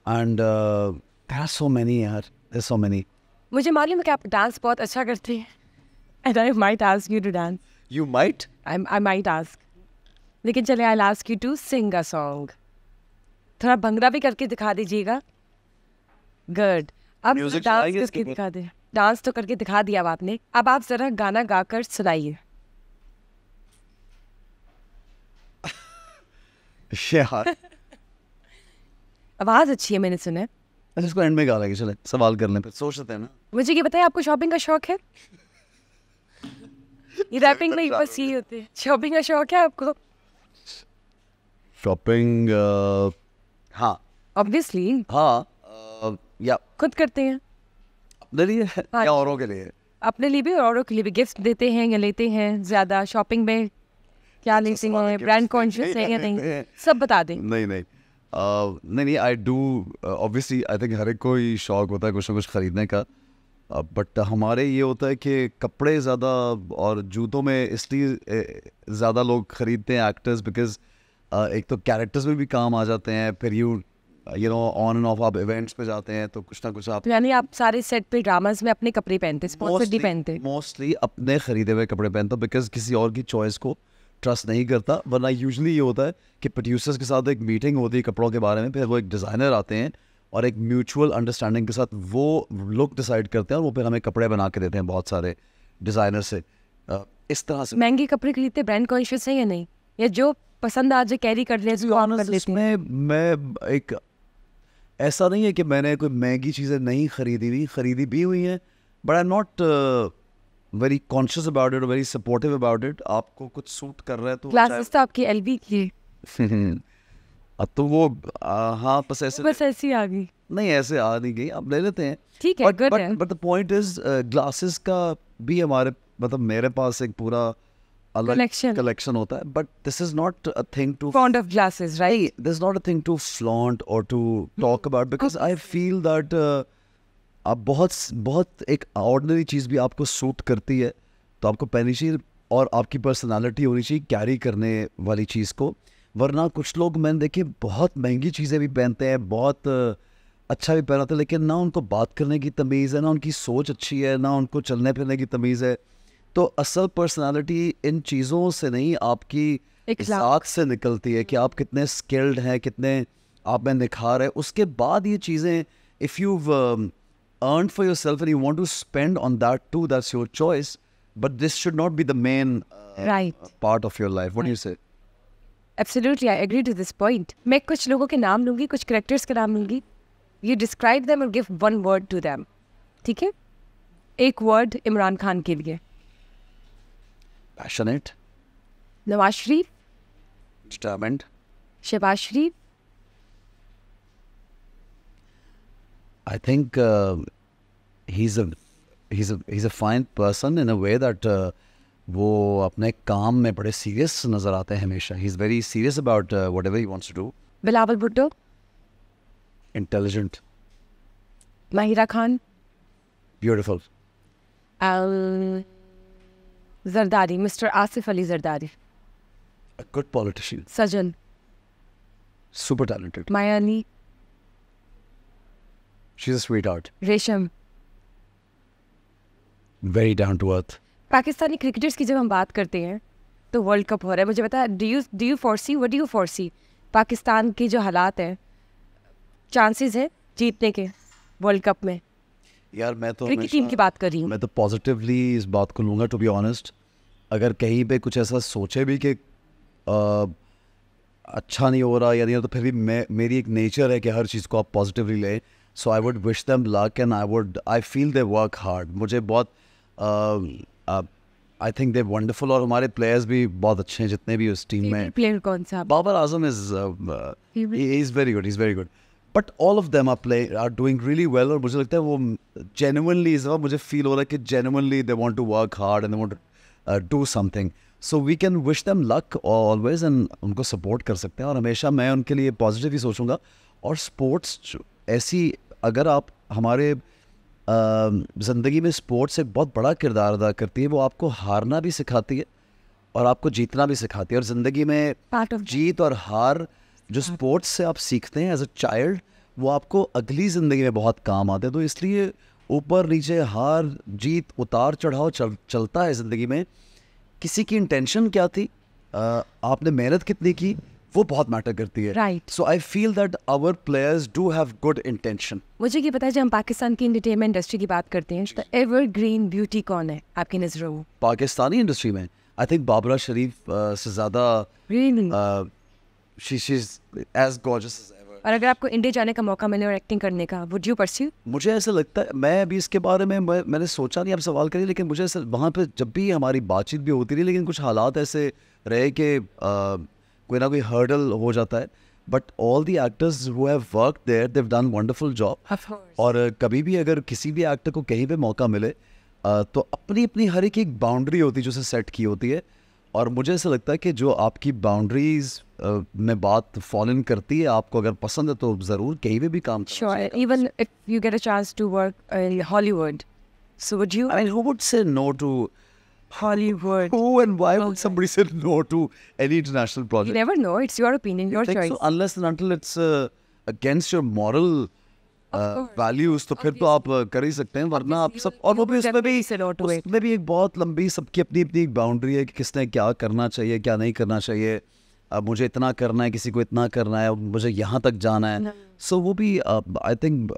S2: and there are so many यार, देयर सो मेनी।
S1: मुझे मालूम है कि आप डांस बहुत अच्छा करते हैं and I might ask you to dance.
S2: You might?
S1: I might ask, लेकिन चले I ask you to sing a song. थोड़ा भंगड़ा भी करके दिखा दीजिएगा। गुड। अब
S2: Music
S1: डांस
S2: चलाएंगे
S1: करके
S2: इसके
S1: दिखा दे। डांस तो करके दिखा दिया अब आपने, अब आप जरा गाना गाकर सुनाइए।
S2: यार
S1: आवाज अच्छी है, मैंने सुना है।
S2: अच्छा, इसको एंड में गा लेंगे, चले सवाल कर लें फिर, सोचते हैं ना।
S1: मुझे ये बताइए, आपको शॉपिंग का शौक है? ये रैपिंग में बस यही होते हैं। शॉपिंग का शौक है आपको?
S2: शॉपिंग हाँ
S1: ऑब्वियसली।
S2: हाँ, या
S1: खुद करते हैं?
S2: अपने लिए
S1: हाँ।
S2: या औरों के लिए?
S1: अपने लिए भी और औरों के लिए भी। गिफ्ट देते हैं या लेते हैं ज्यादा? शॉपिंग में क्या लेते हैं? ब्रांड कॉन्शियस है या नहीं? सब बता दें।
S2: नहीं, नहीं, I do obviously, I think हर एक को ही शौक होता है कुछ ना कुछ ख़रीदने का, बट हमारे ये होता है कि कपड़े ज़्यादा और जूतों में इसलिए ज़्यादा लोग ख़रीदते हैं एक्टर्स, बिकॉज एक तो कैरेक्टर्स में भी काम आ जाते हैं, फिर you know on end of आप इवेंट्स पे जाते हैं तो कुछ ना कुछ आप,
S1: यानी आप सारे सेट पे ड्रामास में अपने कपड़े पहनते, स्पॉन्सर्ड नहीं पहनते?
S2: मोस्टली अपने ख़रीदे हुए कपड़े पहनता हूँ, बिकॉज किसी और की चॉइस को ट्रस्ट नहीं करता। वरना यूजुअली ये होता है कि प्रोड्यूसर्स के साथ एक मीटिंग होती है कपड़ों के बारे में, फिर वो एक डिज़ाइनर आते हैं और एक म्यूचुअल अंडरस्टैंडिंग के साथ वो लुक डिसाइड करते हैं और वो फिर हमें कपड़े बना के देते हैं बहुत सारे डिज़ाइनर से। इस तरह से
S1: महंगे कपड़े खरीदते ब्रांड कॉन्शियस है या नहीं, या जो पसंद आ जाए कैरी कर ले उसको आप कर लेते हैं?
S2: मैं एक ऐसा नहीं है कि मैंने कोई महंगी चीज़ें नहीं खरीदी भी हुई हैं, but I am not very conscious about it, very supportive about it. आपको कुछ सूट कर रहा है तो
S1: क्लासेस तो आपकी एलवी की
S2: अब तो वो हाँ बस
S1: ऐसी आ गई,
S2: नहीं ऐसे आ नहीं गई, आप ले लेते हैं,
S1: ठीक है, गुड है।
S2: But the point is glasses का भी हमारे मतलब मेरे पास एक पूरा अलग कलेक्शन होता है, but this is not a thing to
S1: fond of glasses, right?
S2: This is not a thing to flaunt और to talk about, because I feel that आप बहुत एक ऑर्डिनरी चीज़ भी आपको सूट करती है तो आपको पहननी चाहिए, और आपकी पर्सनालिटी होनी चाहिए कैरी करने वाली चीज़ को। वरना कुछ लोग मैंने देखे बहुत महंगी चीज़ें भी पहनते हैं, बहुत अच्छा भी पहनाते हैं, लेकिन ना उनको बात करने की तमीज़ है, ना उनकी सोच अच्छी है, ना उनको चलने फिरने की तमीज़ है। तो असल पर्सनालिटी इन चीज़ों से नहीं, आपकी ज़ात से निकलती है कि आप कितने स्किल्ड हैं, कितने आप में निखार है। उसके बाद ये चीज़ें if you earned for yourself and you want to spend on that too, that's your choice, but this should not be the main part of your life. What do you say?
S1: Absolutely, I agree to this point. मैं कुछ लोगों के नाम लूँगी, कुछ characters के नाम लूँगी, you describe them and give one word to them, ठीक है? एक वर्ड इमरान खान के लिए।
S2: Passionate.
S1: Nawaz Sharif.
S2: Determined.
S1: Shahbaz Sharif.
S2: I think he's a fine person in a way that वो अपने काम में बड़े सीरियस नज़र आते हैं हमेशा। He's very serious about whatever he wants to do.
S1: Bilawal Bhutto.
S2: Intelligent.
S1: Mahira Khan.
S2: Beautiful.
S1: Zardari, mister Asif Ali Zardari.
S2: A good politician.
S1: Sajjan.
S2: Super talented.
S1: Maya Ali.
S2: She's a sweetheart.
S1: रेशम।
S2: Very down to earth.
S1: Pakistani cricketers की जब हम बात करते हैं तो वर्ल्ड कप हो रहा है, मुझे पता है, do you foresee, what do you foresee Pakistan के जो हालात हैं, चांसेस है जीतने के वर्ल्ड कप में?
S2: यार मैं तो
S1: क्रिकेट टीम की बात कर रही हूँ।
S2: मैं तो पॉजिटिवली इस बात को लूँगा, टू बी ऑनेस्ट। अगर कहीं पे कुछ ऐसा सोचे भी कि अच्छा नहीं हो रहा या नहीं हो, तो फिर भी मेरी एक नेचर है कि हर चीज़ को आप पॉजिटिवली लें। So I would wish them luck and I feel they work hard. मुझे बहुत आई थिंक दे वंडरफुल, और हमारे प्लेयर्स भी बहुत अच्छे हैं जितने भी उस टीम में।
S1: प्लेयर कौन सा?
S2: Babar Azam is very good, is very good, but all of them are doing really well. और मुझे लगता है वो जेन्युइनली इस मुझे फील हो रहा है कि genuinely they want to work hard and they want to do something. So we can wish them luck always and उनको सपोर्ट कर सकते हैं, और हमेशा मैं उनके लिए पॉजिटिव ही सोचूंगा। और स्पोर्ट्स ऐसी, अगर आप हमारे ज़िंदगी में स्पोर्ट्स एक बहुत बड़ा किरदार अदा करती है। वो आपको हारना भी सिखाती है और आपको जीतना भी सिखाती है, और ज़िंदगी में जीत और हार जो स्पोर्ट्स से आप सीखते हैं एज अ चाइल्ड, वो आपको अगली ज़िंदगी में बहुत काम आते हैं। तो इसलिए ऊपर नीचे हार जीत उतार चढ़ाव चलता है ज़िंदगी में। किसी की इंटेंशन क्या थी, आपने मेहनत कितनी की, वो बहुत मैटर करती है।
S1: Right.
S2: So I feel that our players do have good intention.
S1: मुझे ये पता है, जब हम पाकिस्तान की एंटरटेनमेंट इंडस्ट्री की बात करते हैं तो एवरग्रीन ब्यूटी कौन है आपकी नज़रों में?
S2: पाकिस्तानी इंडस्ट्री में आई थिंक बाबरा शरीफ से ज़्यादा she is as gorgeous as ever.
S1: और अगर आपको इंडिया जाने का मौका मिले और एक्टिंग करने का, वुड यू परस्यू?
S2: मुझे ऐसा लगता है, मैं अभी इसके बारे में मैंने सोचा नहीं, आप सवाल करिए, लेकिन मुझे ऐसा वहाँ पे जब भी हमारी बातचीत भी होती रही, लेकिन कुछ हालात ऐसे रहे कि कोई ना कोई हर्डल हो जाता है। But all the actors who have work there, they have done wonderful job. और कभी भी अगर किसी भी एक्टर को कहीं पे मौका मिले तो अपनी अपनी हर एक बाउंड्री होती है जो उसे सेट की होती है, और मुझे ऐसा लगता है कि जो आपकी बाउंड्रीज में बात फॉल इन करती है, आपको अगर पसंद है तो ज़रूर कहीं पे भी काम करना
S1: Sure,
S2: चाहिए।
S1: even if you get a chance to work in Hollywood, so would you?
S2: I mean, who would say no to
S1: Hollywood.
S2: who and why would somebody say no to any international
S1: You
S2: project?
S1: never know. It's your opinion, your
S2: think
S1: choice.
S2: so, unless and until it's against your moral
S1: course.
S2: values, तो फिर तो आप कर ही सकते हैं, वरना आप सब, और वो भी
S1: would
S2: उसमें भी
S1: definitely say no to it.
S2: उसमें भी एक बहुत लंबी सबकी अपनी अपनी एक बाउंड्री है कि किसने क्या करना चाहिए, क्या नहीं करना चाहिए। अब मुझे इतना करना है, किसी को इतना करना है, मुझे यहाँ तक जाना है। सो वो भी आई थिंक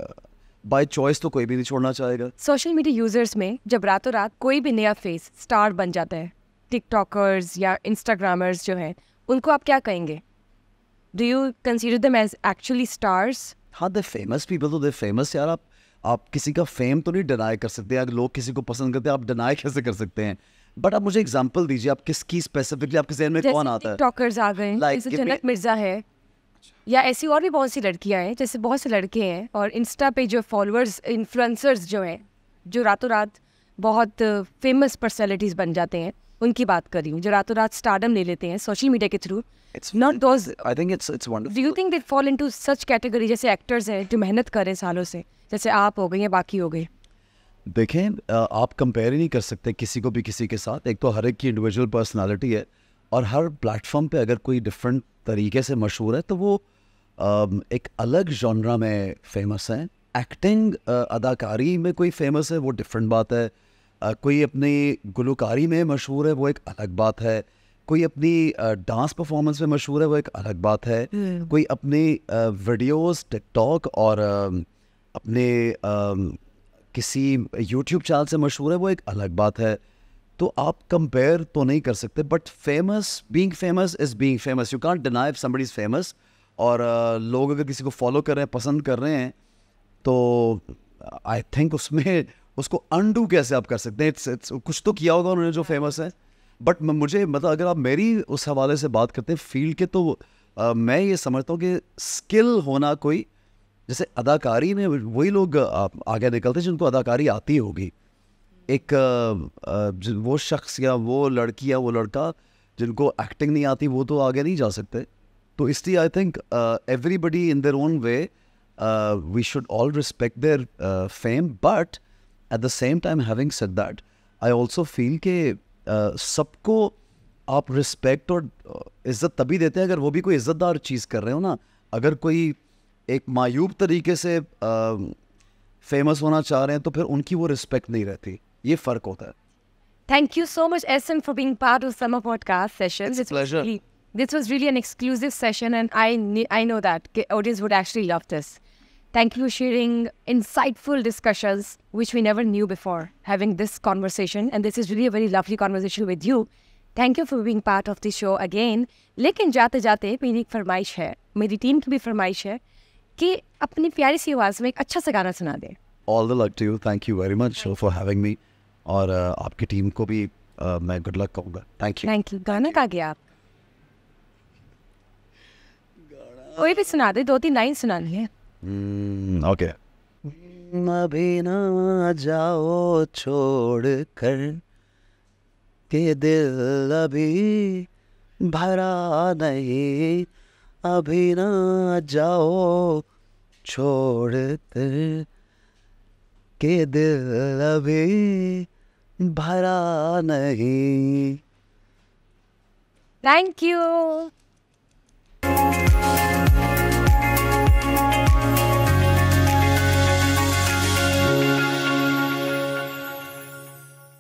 S2: बाय चॉइस तो कोई भी नहीं छोड़ना चाहेगा।
S1: सोशल मीडिया यूजर्स में जब रातों रात कोई भी नया फेस स्टार बन जाता है, टिकटॉकर्स या इंस्टाग्रामर्स जो हैं, उनको आप क्या कहेंगे? Do you consider them as actually stars?
S2: हाँ, दे फेमस पीपल तो दे फेमस यार। आप किसी का फेम तो नहीं डिनाई कर सकते। अगर लोग किसी को पसंद करते हैं, आप डिनाई कैसे कर सकते हैं? बट आप मुझे एग्जांपल दीजिए, आप किसकी स्पेसिफिकली आपके ज़हन में कौन आता है?
S1: टिकटॉकर्स आ गए,
S2: Like,
S1: जैसे
S2: give me-
S1: जनक मिर्जा है, या ऐसी और भी बहुत सी लड़कियां हैं, जैसे बहुत से लड़के हैं, और इंस्टा पे जो फॉलोअर्स इन्फ्लुएंसर्स जो हैं, जो रातों रात बहुत फेमस पर्सनैलिटीज बन जाते हैं, उनकी बात कर रही हूँ, जो रातों रात स्टारडम ले लेते हैं सोशल मीडिया के through.
S2: It's
S1: Not those.
S2: I think it's wonderful.
S1: Do you think they fall into such category, जैसे एक्टर्स हैं जो मेहनत कर रहे हैं सालों से, जैसे आप हो गए या बाकी हो गए?
S2: देखें, आप कंपेयर ही नहीं कर सकते किसी को भी किसी के साथ। एक तो हर एक की इंडिविजुअल पर्सनालिटी है, और हर प्लेटफॉर्म पे अगर कोई डिफरेंट तरीके से मशहूर है तो वो एक अलग जॉनरा में फेमस है। एक्टिंग, अदाकारी में कोई फेमस है वो डिफरेंट बात है। कोई अपनी गुलकारी में मशहूर है वो एक अलग बात है। कोई अपनी डांस परफॉर्मेंस में मशहूर है वो एक अलग बात है। कोई अपनी वीडियोस टिकटॉक और अपने किसी यूट्यूब चैनल से मशहूर है वो एक अलग बात है। तो आप कंपेयर तो नहीं कर सकते, but being famous is being famous. You can't deny if somebody is famous. और लोग अगर किसी को फॉलो कर रहे हैं, पसंद कर रहे हैं, तो आई थिंक उसमें उसको अनडू कैसे आप कर सकते हैं? इट्स कुछ तो किया होगा उन्होंने जो फेमस है। बट मुझे मतलब अगर आप मेरी उस हवाले से बात करते हैं फील्ड के, तो मैं ये समझता हूँ कि स्किल होना कोई, जैसे अदाकारी में वही लोग आगे निकलते हैं जिनको अदाकारी आती होगी। एक वो शख्स या वो लड़की या वो लड़का जिनको एक्टिंग नहीं आती, वो तो आगे नहीं जा सकते। तो इसलिए I think everybody in their own way we should all respect their fame, but at the same time having said that, I also feel के सबको आप रिस्पेक्ट और इज़्ज़त तभी देते हैं अगर वो भी कोई इज़्ज़तदार चीज़ कर रहे हो ना। अगर कोई एक मायूब तरीके से फेमस होना चाह रहे हैं तो फिर उनकी वो रिस्पेक्ट नहीं रहती। ये फ़र्क होता है।
S1: Thank you so much, SM, for being part of Summer Podcast session.
S2: It's a pleasure.
S1: This was really an exclusive session, and I know that the audience would actually love this. Thank you for sharing insightful discussions, which we never knew before, having this conversation. And this is really a very lovely conversation with you. Thank you for being part of the show again. लेकिन जाते जाते मेरी एक फरमाइश है, मेरी team की भी फरमाइश है कि अपनी प्यारी सी आवाज़ में एक अच्छा सा गाना सुना दें।
S2: All the luck to you. Thank you very much for having me. और आपकी टीम को भी मैं गुड लक कहूँगा। Thank you.
S1: Thank you. गाना गा गया आप? कोई भी सुना दे, 2-3 लाइन सुनानी है।
S2: ओके। अभी ना जाओ छोड़ कर के दिल अभी भरा नहीं, अभी ना जाओ छोड़ कर के दिल अभी भरा नहीं।
S1: Thank you.